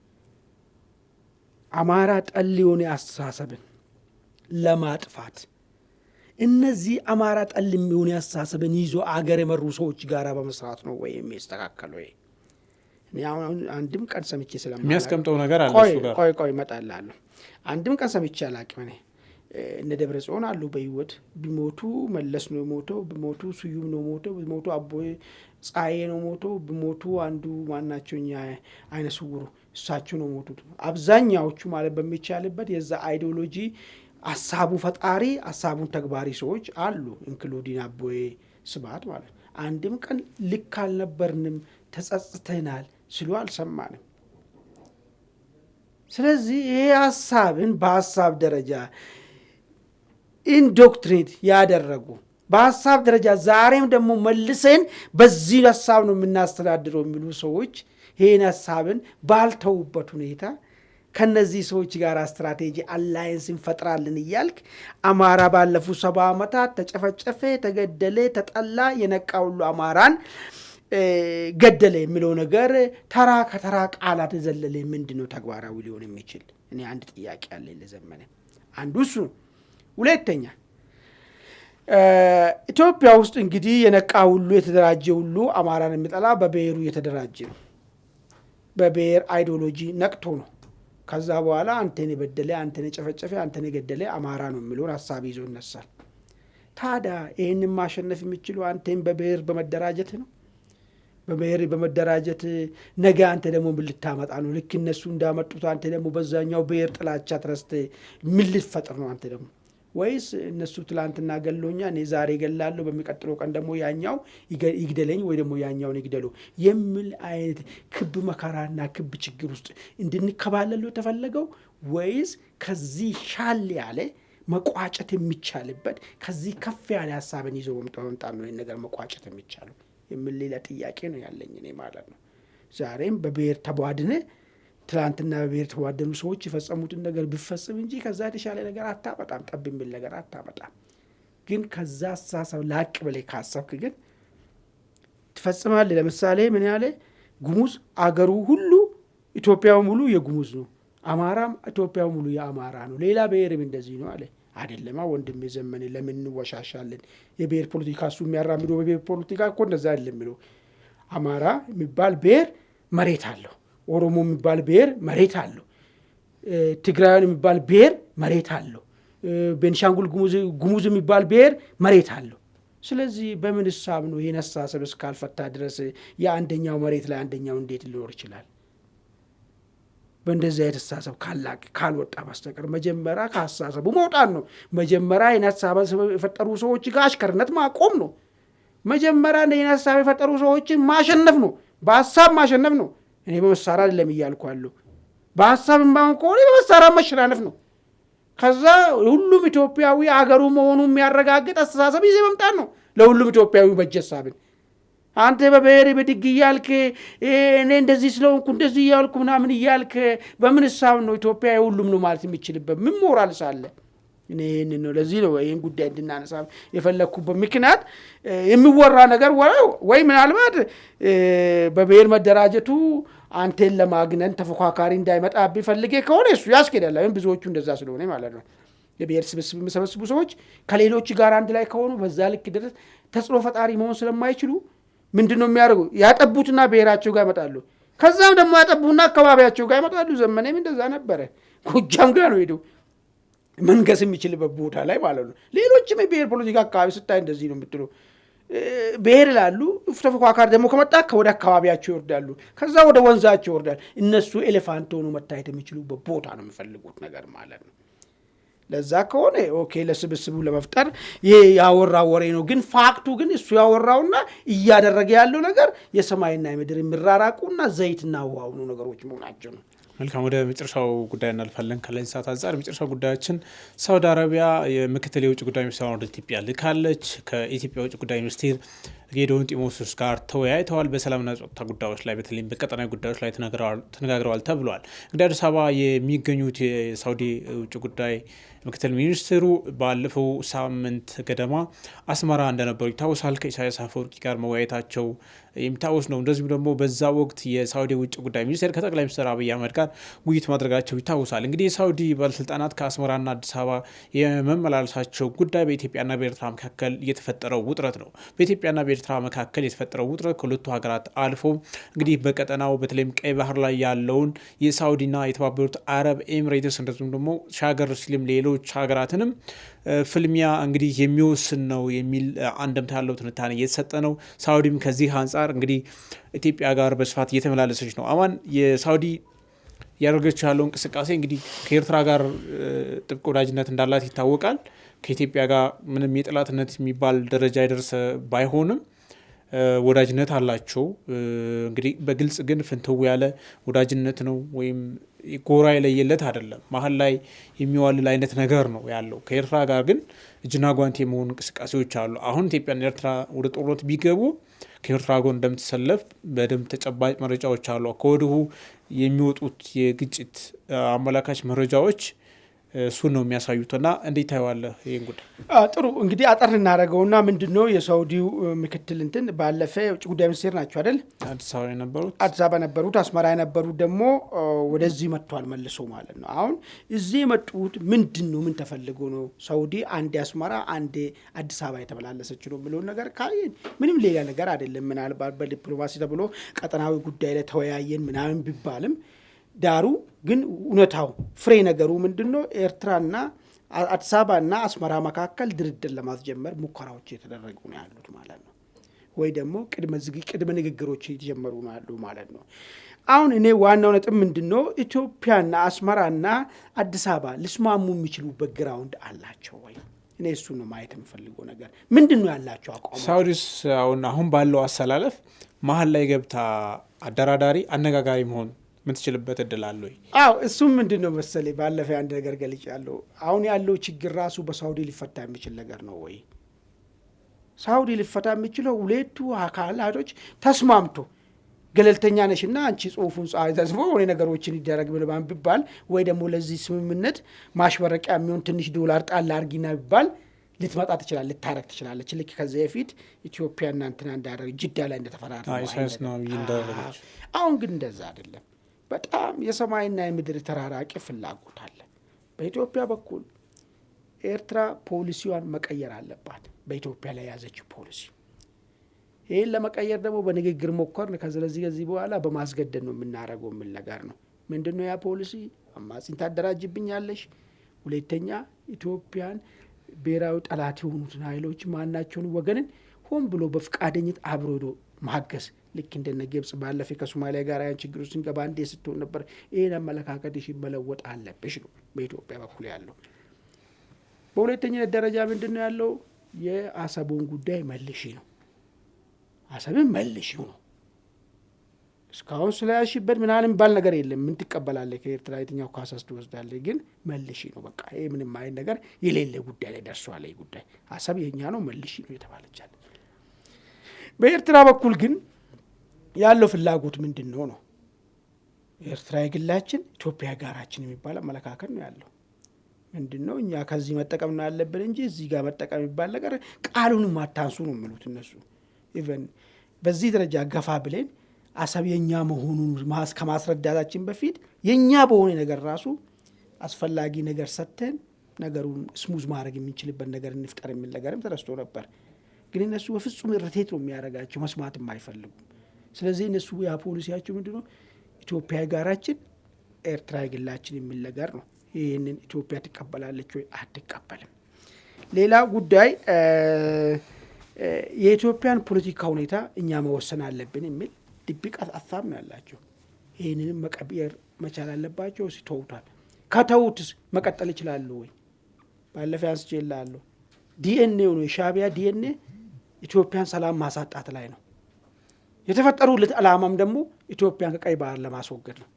[SPEAKER 1] አማራ ጠል የሆነ አስተሳሰብን ለማጥፋት እነዚህ አማራ ጠል የሆነ አስተሳሰብን ይዞ አገር የመሩ ሰዎች ጋራ በመስራት ነው ወይ የሚስተካከለው? እኔ አሁን አንድም ቀን ሰምቼ ስለማላውቅ
[SPEAKER 2] የሚያስቀምጠው ነገር አለ እሱ ጋር
[SPEAKER 1] ቆይ እመጣልሃለሁ። አንድም ቀን ሰምቼ አላውቅም። እኔ እነ ደብረጽዮን አሉ በህይወት ቢሞቱ መለስ ነው ሞተው ቢሞቱ ስዩም ነው ሞተው ቢሞቱ አቦይ ፀሐዬ ነው ሞተው ቢሞቱ አንዱ ማናቸውኛ አይነ ስውሩ እሳቸው ነው ሞቱት። አብዛኛዎቹ ማለት በሚቻልበት የዛ አይዲዮሎጂ ሐሳቡ ፈጣሪ ሐሳቡን ተግባሪ ሰዎች አሉ ኢንክሉዲንግ አቦይ ስብሐት ማለት አንድም ቀን ልክ አልነበርንም ተጸጽተናል ሲሉ አልሰማንም። ስለዚህ ይሄ ሐሳብን በሐሳብ ደረጃ ኢንዶክትሪኔት ያደረጉ በሐሳብ ደረጃ ዛሬም ደግሞ መልሰን በዚህ ሐሳብ ነው የምናስተዳድረው የሚሉ ሰዎች ይሄን ሐሳብን ባልተውበት ሁኔታ ከነዚህ ሰዎች ጋር ስትራቴጂ አላይንስ እንፈጥራለን እያልክ አማራ ባለፉት 70 ዓመታት ተጨፈጨፈ፣ ተገደለ፣ ተጠላ፣ የነቃ ሁሉ አማራን ገደለ የሚለው ነገር ተራ ከተራ ቃላት ዘለለ ምንድነው ተግባራዊ ሊሆን የሚችል? እኔ አንድ ጥያቄ አለ ለዘመነ። አንዱ እሱ። ሁለተኛ ኢትዮጵያ ውስጥ እንግዲህ የነቃ ሁሉ የተደራጀ ሁሉ አማራን የሚጠላ በብሔሩ የተደራጀ ነው። በብሔር አይዲዮሎጂ ነቅቶ ነው። ከዛ በኋላ አንተን የበደለ አንተን የጨፈጨፈ አንተን የገደለ አማራ ነው የሚለውን ሐሳብ ይዞ ይነሳል። ታዲያ ይህንን ማሸነፍ የሚችለው አንተን በብሔር በመደራጀት ነው። በብሔር በመደራጀት ነገ አንተ ደግሞ ምን ልታመጣ ነው? ልክ እነሱ እንዳመጡት አንተ ደግሞ በዛኛው ብሔር ጥላቻ ትረስተ ምን ልትፈጥር ነው አንተ ደግሞ? ወይስ እነሱ ትላንትና ገሎኛ እኔ ዛሬ ገላለሁ በሚቀጥለው ቀን ደግሞ ያኛው ይግደለኝ ወይ ደግሞ ያኛውን ይግደሉ የሚል አይነት ክብ መከራና ክብ ችግር ውስጥ እንድንከባለሉ ተፈለገው? ወይስ ከዚህ ሻል ያለ መቋጨት የሚቻልበት ከዚህ ከፍ ያለ ሐሳብን ይዞ መምጣት ነው ይሄን ነገር መቋጨት የሚቻለው የሚል ሌላ ጥያቄ ነው ያለኝ እኔ ማለት ነው። ዛሬም በብሔር ተቧድነ ትላንትና በብሔር ተዋደኑ ሰዎች የፈጸሙትን ነገር ቢፈጽም እንጂ ከዛ የተሻለ ነገር አታመጣም። ጠብ የሚል ነገር አታመጣም። ግን ከዛ አስተሳሰብ ላቅ ብለህ ካሰብክ ግን ትፈጽማለህ። ለምሳሌ ምን ያለ ጉሙዝ አገሩ ሁሉ ኢትዮጵያው ሙሉ የጉሙዝ ነው፣ አማራም ኢትዮጵያው ሙሉ የአማራ ነው፣ ሌላ ብሔርም እንደዚህ ነው አለ። አይደለማ ወንድም የዘመነ ለምን እንወሻሻለን? የብሔር ፖለቲካ እሱ የሚያራምደው በብሔር ፖለቲካ እኮ እንደዛ አይደለም የሚለው። አማራ የሚባል ብሔር መሬት አለው፣ ኦሮሞ የሚባል ብሔር መሬት አለው፣ ትግራይን የሚባል ብሔር መሬት አለው፣ ቤንሻንጉል ጉሙዝ የሚባል ብሔር መሬት አለው። ስለዚህ በምን ሂሳብ ነው ይህን አስተሳሰብ እስካልፈታ ድረስ የአንደኛው መሬት ላይ አንደኛው እንዴት ሊኖር ይችላል? በእንደዚህ አይነት አስተሳሰብ ካልወጣ በስተቀር መጀመሪያ ከአስተሳሰቡ መውጣት ነው። መጀመሪያ ይህን ሀሳብ የፈጠሩ ሰዎች ጋር አሽከርነት ማቆም ነው። መጀመሪያ ይህን ሀሳብ የፈጠሩ ሰዎችን ማሸነፍ ነው፣ በሀሳብ ማሸነፍ ነው። እኔ በመሳሪያ አይደለም እያልኩ ያለው፣ በሀሳብ ባን ከሆነ በመሳሪያ መሸናነፍ ነው። ከዛ ሁሉም ኢትዮጵያዊ አገሩ መሆኑ የሚያረጋግጥ አስተሳሰብ ይዘህ መምጣት ነው። ለሁሉም ኢትዮጵያዊ በጀ ሀሳብን አንተ በብሔር በድግ እያልክ እኔ እንደዚህ ስለሆንኩ እንደዚህ እያልኩ ምናምን እያልክ በምን ሂሳብ ነው ኢትዮጵያ የሁሉም ነው ማለት የሚችልበት? ምን ሞራል ሳለ? እኔ ይህን ነው ለዚህ ነው ይህን ጉዳይ እንድናነሳ የፈለግኩበት ምክንያት። የሚወራ ነገር ወይ ምናልባት በብሔር መደራጀቱ አንተን ለማግነን ተፎካካሪ እንዳይመጣ ቢፈልጌ ከሆነ እሱ ያስኬዳል። ብዙዎቹ እንደዛ ስለሆነ ማለት ነው። የብሔር ስብስብ የሚሰበስቡ ሰዎች ከሌሎች ጋር አንድ ላይ ከሆኑ በዛ ልክ ድረስ ተጽዕኖ ፈጣሪ መሆን ስለማይችሉ ምንድን ነው የሚያደርጉ? ያጠቡትና ብሔራቸው ጋር ይመጣሉ። ከዛም ደግሞ ያጠቡና አካባቢያቸው ጋር ይመጣሉ። ዘመኔም እንደዛ ነበረ። ጎጃም ጋር ነው ሄደው መንገስ የሚችልበት ቦታ ላይ ማለት ነው። ሌሎችም የብሔር ፖለቲካ አካባቢ ስታይ እንደዚህ ነው የምትሉ ብሔር ላሉ ተፎካካሪ ደግሞ ከመጣ ወደ አካባቢያቸው ይወርዳሉ። ከዛ ወደ ወንዛቸው ይወርዳል። እነሱ ኤሌፋንት ሆኖ መታየት የሚችሉበት ቦታ ነው የሚፈልጉት ነገር ማለት ነው። ለዛ ከሆነ ኦኬ ለስብስቡ ለመፍጠር ይሄ ያወራው ወሬ ነው። ግን ፋክቱ ግን እሱ ያወራውና እያደረገ ያለው ነገር የሰማይና የምድር የሚራራቁና ዘይትና ውሃው ነው ነገሮች መሆናቸው ነው።
[SPEAKER 2] መልካም፣ ወደ መጨረሻው ጉዳይ እናልፋለን። ካለን ሰዓት አንጻር መጨረሻው ጉዳያችን ሳውዲ አረቢያ የምክትል የውጭ ጉዳይ ሚኒስትሯን ወደ ኢትዮጵያ ልካለች። ከኢትዮጵያ ውጭ ጉዳይ ሚኒስትር ጌዲዮን ጢሞቴዎስ ጋር ተወያይተዋል። በሰላምና ጸጥታ ጉዳዮች ላይ በተለይም በቀጠናዊ ጉዳዮች ላይ ተነጋግረዋል ተብሏል። እንግዲህ አዲስ አበባ የሚገኙት የሳውዲ ውጭ ጉዳይ ምክትል ሚኒስትሩ ባለፈው ሳምንት ገደማ አስመራ እንደነበሩ ይታወሳል። ከኢሳያስ አፈወርቂ ጋር መወያየታቸው የሚታወስ ነው። እንደዚሁም ደግሞ በዛ ወቅት የሳውዲ ውጭ ጉዳይ ሚኒስቴር ከጠቅላይ ሚኒስትር አብይ አህመድ ጋር ውይይት ማድረጋቸው ይታወሳል። እንግዲህ የሳውዲ ባለስልጣናት ከአስመራና አዲስ አበባ የመመላለሳቸው ጉዳይ በኢትዮጵያና በኤርትራ መካከል የተፈጠረው ውጥረት ነው። በኢትዮጵያና በኤርትራ በኤርትራ መካከል የተፈጠረው ውጥረት ከሁለቱ ሀገራት አልፎ እንግዲህ በቀጠናው በተለይም ቀይ ባህር ላይ ያለውን የሳውዲና የተባበሩት አረብ ኤሚሬትስ እንደዚሁም ደግሞ ሻገር ሲልም ሌሎች ሀገራትንም ፍልሚያ እንግዲህ የሚወስን ነው የሚል አንድምታ ያለው ትንታኔ እየተሰጠ ነው። ሳውዲም ከዚህ አንጻር እንግዲህ ኢትዮጵያ ጋር በስፋት እየተመላለሰች ነው። አማን የሳውዲ ያደረገችው ያለው እንቅስቃሴ እንግዲህ ከኤርትራ ጋር ጥብቅ ወዳጅነት እንዳላት ይታወቃል። ከኢትዮጵያ ጋር ምንም የጠላትነት የሚባል ደረጃ የደረሰ ባይሆንም ወዳጅነት አላቸው። እንግዲህ በግልጽ ግን ፍንትው ያለ ወዳጅነት ነው ወይም ጎራ የለየለት አይደለም። መሀል ላይ የሚዋልል አይነት ነገር ነው ያለው። ከኤርትራ ጋር ግን እጅና ጓንት የመሆኑ እንቅስቃሴዎች አሉ። አሁን ኢትዮጵያና ኤርትራ ወደ ጦርነት ቢገቡ ከኤርትራ ጎን እንደምትሰለፍ በደንብ ተጨባጭ መረጃዎች አሉ። ከወዲሁ የሚወጡት የግጭት አመላካች መረጃዎች እሱን ነው የሚያሳዩትና እንዴት ታየዋለህ ይህን ጉዳይ?
[SPEAKER 1] ጥሩ እንግዲህ አጠር እናደርገውና ምንድነው የሳውዲው ምክትል እንትን ባለፈ የውጭ ጉዳይ ሚኒስቴር ናቸው አይደል?
[SPEAKER 2] አዲስ አበባ የነበሩት
[SPEAKER 1] አስመራ የነበሩት ደግሞ ወደዚህ መጥቷል መልሶ ማለት ነው። አሁን እዚህ የመጡት ምንድነው ምን ተፈልጎ ነው ሳውዲ አንዴ አስመራ አንዴ አዲስ አበባ የተመላለሰች ነው ብሎ ነገር ካየን ምንም ሌላ ነገር አይደለም። ምናልባት በዲፕሎማሲ ተብሎ ቀጠናዊ ጉዳይ ላይ ተወያየን ምናምን ቢባልም ዳሩ ግን እውነታው ፍሬ ነገሩ ምንድነው? ኤርትራና አዲስ አበባና አስመራ መካከል ድርድር ለማስጀመር ሙከራዎች የተደረጉ ነው ያሉት ማለት ነው። ወይ ደግሞ ቅድመ ንግግሮች የተጀመሩ ነው ያሉ ማለት ነው። አሁን እኔ ዋናው ነጥብ ምንድነው? ኢትዮጵያና አስመራና አዲስ አበባ ሊስማሙ የሚችሉበት ግራውንድ አላቸው ወይ? እኔ እሱ ነው ማየት የምፈልገው ነገር ምንድነው ያላቸው አቋም።
[SPEAKER 2] ሳውዲስ አሁን ባለው አሰላለፍ መሀል ላይ ገብታ አደራዳሪ አነጋጋሪ መሆን ምትችልበት እድል አለ ወይ?
[SPEAKER 1] እሱም ምንድነው መሰለኝ ባለፈ አንድ ነገር ገልጫለሁ። አሁን ያለው ችግር ራሱ በሳውዲ ሊፈታ የሚችል ነገር ነው ወይ? ሳውዲ ሊፈታ የሚችለው ሁለቱ አካላቶች ተስማምቶ ገለልተኛ ነሽና አንቺ ጽሁፉን ተጽፎ ሆነ ነገሮችን ይደረግ ብለባን ቢባል ወይ ደግሞ ለዚህ ስምምነት ማሽበረቂያ የሚሆን ትንሽ ዶላር ጣል አርጊና ቢባል ልትመጣ ትችላለች፣ ልታረግ ትችላለች። ልክ ከዚህ በፊት ኢትዮጵያና እንትና እንዳደረገ ጅዳ ላይ እንደተፈራረመ አሁን ግን እንደዛ አይደለም። በጣም የሰማይና የምድር ተራራቂ ፍላጎት አለ። በኢትዮጵያ በኩል ኤርትራ ፖሊሲዋን መቀየር አለባት። በኢትዮጵያ ላይ ያዘችው ፖሊሲ ይህን ለመቀየር ደግሞ በንግግር ሞከርን። ከዚህ በኋላ በማስገደድ ነው የምናደርገው የሚል ነገር ነው። ምንድነው ያ ፖሊሲ? አማጺን ታደራጅብኛለሽ፣ ሁለተኛ ኢትዮጵያን ብሔራዊ ጠላት የሆኑትን ኃይሎች ማናቸውን ወገንን ሆን ብሎ በፍቃደኝነት አብሮ ሄዶ ማገዝ። ልክ እንደነ ግብጽ ባለፈ ከሶማሊያ ጋር ያን ችግር ውስጥ እንገባ እንደ ስትሆን ነበር። ይሄን አመለካከትሽ መለወጥ አለብሽ ነው በኢትዮጵያ በኩል ያለው። በሁለተኛ ደረጃ ምንድነው ያለው? የአሰቡን ጉዳይ መልሺ ነው። አሰብን መልሺው ነው። እስካሁን ስለያሽበት ምናምን ባል ነገር የለም። ምን ትቀበላለህ ከኤርትራ የትኛው ካሳስ ትወስዳለህ? ግን መልሺ ነው በቃ። ይሄ ምንም አይነት ነገር የሌለ ጉዳይ ላይ ደርሷል። ይሄ ጉዳይ አሰብ የኛ ነው መልሺ ነው የተባለቻለ። በኤርትራ በኩል ግን ያለው ፍላጎት ምንድነው ነው? ኤርትራ የግላችን ኢትዮጵያ ጋራችን የሚባል አመለካከት ነው ያለው። ምንድነው እኛ ከዚህ መጠቀም ነው ያለብን እንጂ እዚህ ጋር መጠቀም የሚባል ነገር ቃሉንም አታንሱ ነው የሚሉት እነሱ። ኢቨን በዚህ ደረጃ ገፋ ብለን አሰብ የኛ መሆኑን ከማስረዳታችን በፊት የኛ በሆነ ነገር ራሱ አስፈላጊ ነገር ሰጥተን ነገሩን ስሙዝ ማድረግ የምንችልበት ነገር እንፍጠር የሚል ነገርም ተረስቶ ነበር። ግን እነሱ በፍጹም ርቴት ነው የሚያደርጋቸው፣ መስማትም አይፈልጉም። ስለዚህ እነሱ ያ ፖሊሲያቸው ምንድነው? ኢትዮጵያ ጋራችን ኤርትራ የግላችን የሚል ነገር ነው። ይህንን ኢትዮጵያ ትቀበላለች ወይ? አትቀበልም። ሌላ ጉዳይ የኢትዮጵያን ፖለቲካ ሁኔታ እኛ መወሰን አለብን የሚል ድብቅ ሀሳብ ነው ያላቸው። ይህንንም መቀየር መቻል አለባቸው። ሲተውታል ከተውትስ መቀጠል ይችላሉ ወይ? ባለፈ አንስቼ እላለሁ ዲኤንኤ ነው የሻዕቢያ ዲኤንኤ ኢትዮጵያን ሰላም ማሳጣት ላይ ነው የተፈጠሩለት። ዓላማም ደግሞ ኢትዮጵያን ከቀይ ባህር ለማስወገድ ነው።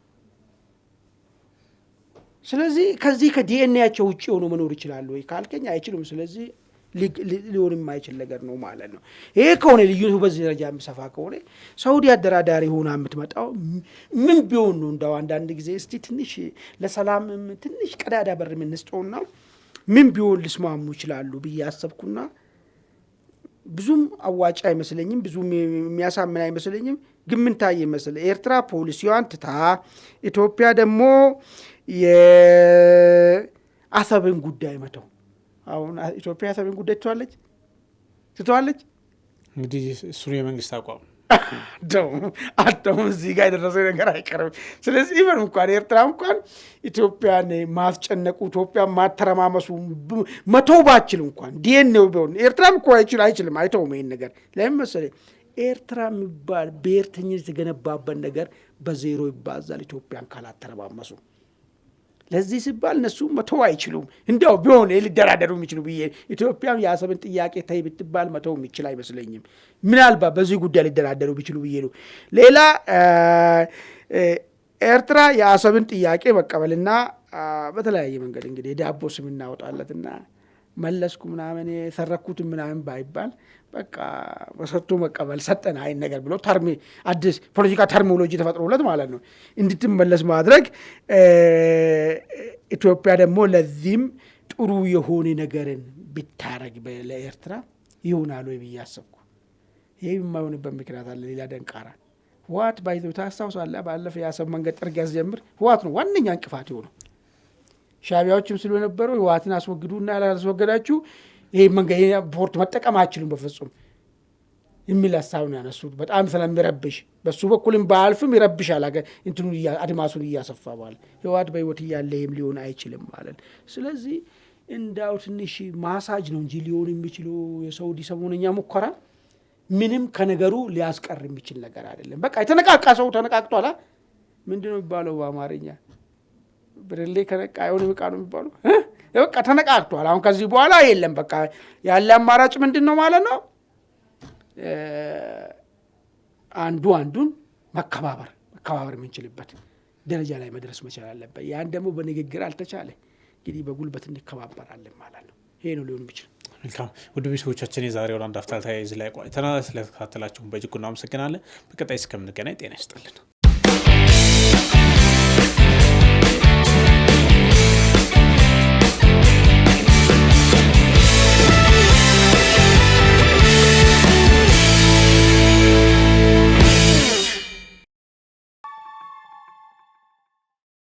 [SPEAKER 1] ስለዚህ ከዚህ ከዲኤንኤያቸው ውጭ ሆኖ መኖር ይችላሉ ወይ ካልከኝ አይችሉም። ስለዚህ ሊሆን የማይችል ነገር ነው ማለት ነው። ይሄ ከሆነ ልዩነቱ በዚህ ደረጃ የሚሰፋ ከሆነ ሳውዲ አደራዳሪ ሆና የምትመጣው ምን ቢሆን ነው? እንደው አንዳንድ ጊዜ እስቲ ትንሽ ለሰላም ትንሽ ቀዳዳ በር የምንስጠውና ምን ቢሆን ሊስማሙ ይችላሉ ብዬ አሰብኩና ብዙም አዋጭ አይመስለኝም፣ ብዙም የሚያሳምን አይመስለኝም። ግን ምን ታየ መሰለ? ኤርትራ ፖሊሲዋን ትታ ኢትዮጵያ ደግሞ የአሰብን ጉዳይ መተው። አሁን ኢትዮጵያ የአሰብን ጉዳይ ትተዋለች።
[SPEAKER 2] እንግዲህ እሱ የመንግስት አቋም
[SPEAKER 1] አደውም እዚህ ጋር የደረሰ ነገር አይቀርም። ስለዚህ ኢቨን እንኳን ኤርትራ እንኳን ኢትዮጵያን ማስጨነቁ ኢትዮጵያን ማተረማመሱ መተው ባችል እንኳን ዲኤንኤው ቢሆን ኤርትራም እኮ አይችልም አይተውም ይሄን ነገር። ለምን መሰለኝ ኤርትራ የሚባል ብሔርተኝነት የተገነባበት ነገር በዜሮ ይባዛል ኢትዮጵያን ካላተረማመሱ። ለዚህ ሲባል እነሱ መተው አይችሉም። እንዲያው ቢሆን ሊደራደሩ የሚችሉ ብዬ ኢትዮጵያም የአሰብን ጥያቄ ተይ ብትባል መተው የሚችል አይመስለኝም። ምናልባት በዚህ ጉዳይ ሊደራደሩ ቢችሉ ብዬ ነው። ሌላ ኤርትራ የአሰብን ጥያቄ መቀበልና በተለያየ መንገድ እንግዲህ የዳቦ ስም እናወጣለትና መለስኩ ምናምን የሰረኩት ምናምን ባይባል በቃ በሰጥቶ መቀበል ሰጠን አይን ነገር ብሎ አዲስ ፖለቲካ ተርሚኖሎጂ ተፈጥሮለት ማለት ነው እንድትመለስ ማድረግ። ኢትዮጵያ ደግሞ ለዚህም ጥሩ የሆነ ነገርን ብታረግ ለኤርትራ ይሆናሉ ብዬ አሰብኩ። ይሄ የማይሆንበት ምክንያት አለ። ሌላ ደንቃራ ህወሓት ባይዘው ታስታውሳለህ? ባለፈ የአሰብ መንገድ ጥርግ ያስጀምር ህወሓት ነው ዋነኛ እንቅፋት የሆነው። ሻቢያዎችም ስለነበሩ ህወሓትን አስወግዱና ያላስወገዳችሁ ይሄ መንገድ ፖርት መጠቀም አትችሉም በፍጹም የሚል ሀሳብ ነው ያነሱት። በጣም ስለሚረብሽ በሱ በኩልም ባልፍም ይረብሻል እንትኑ አድማሱን እያሰፋ ማለት ህወሓት በህይወት እያለ ይህም ሊሆን አይችልም ማለት። ስለዚህ እንዳው ትንሽ ማሳጅ ነው እንጂ ሊሆን የሚችለው የሳውዲ ሰሞነኛ ሙከራ ምንም ከነገሩ ሊያስቀር የሚችል ነገር አይደለም። በቃ የተነቃቃ ሰው ተነቃቅቷል። ምንድነው የሚባለው በአማርኛ? ብርሌ ከነቃ አይሆንም ዕቃ ነው የሚባለው። በቃ ተነቃቅቷል። አሁን ከዚህ በኋላ የለም። በቃ ያለ አማራጭ ምንድን ነው ማለት ነው? አንዱ አንዱን መከባበር የምንችልበት ደረጃ ላይ መድረስ መቻል አለበት። ያን ደግሞ በንግግር አልተቻለ እንግዲህ በጉልበት እንከባበራለን ማለት ነው። ይሄ ነው ሊሆን የሚችል።
[SPEAKER 2] መልካም ውድ ቤተሰቦቻችን የዛሬውን አንድ አፍታ እዚህ ላይ ቆይተናል። ስለተከታተላችሁን በእጅጉ እናመሰግናለን። በቀጣይ እስከምንገናኝ ጤና ይስጥልን።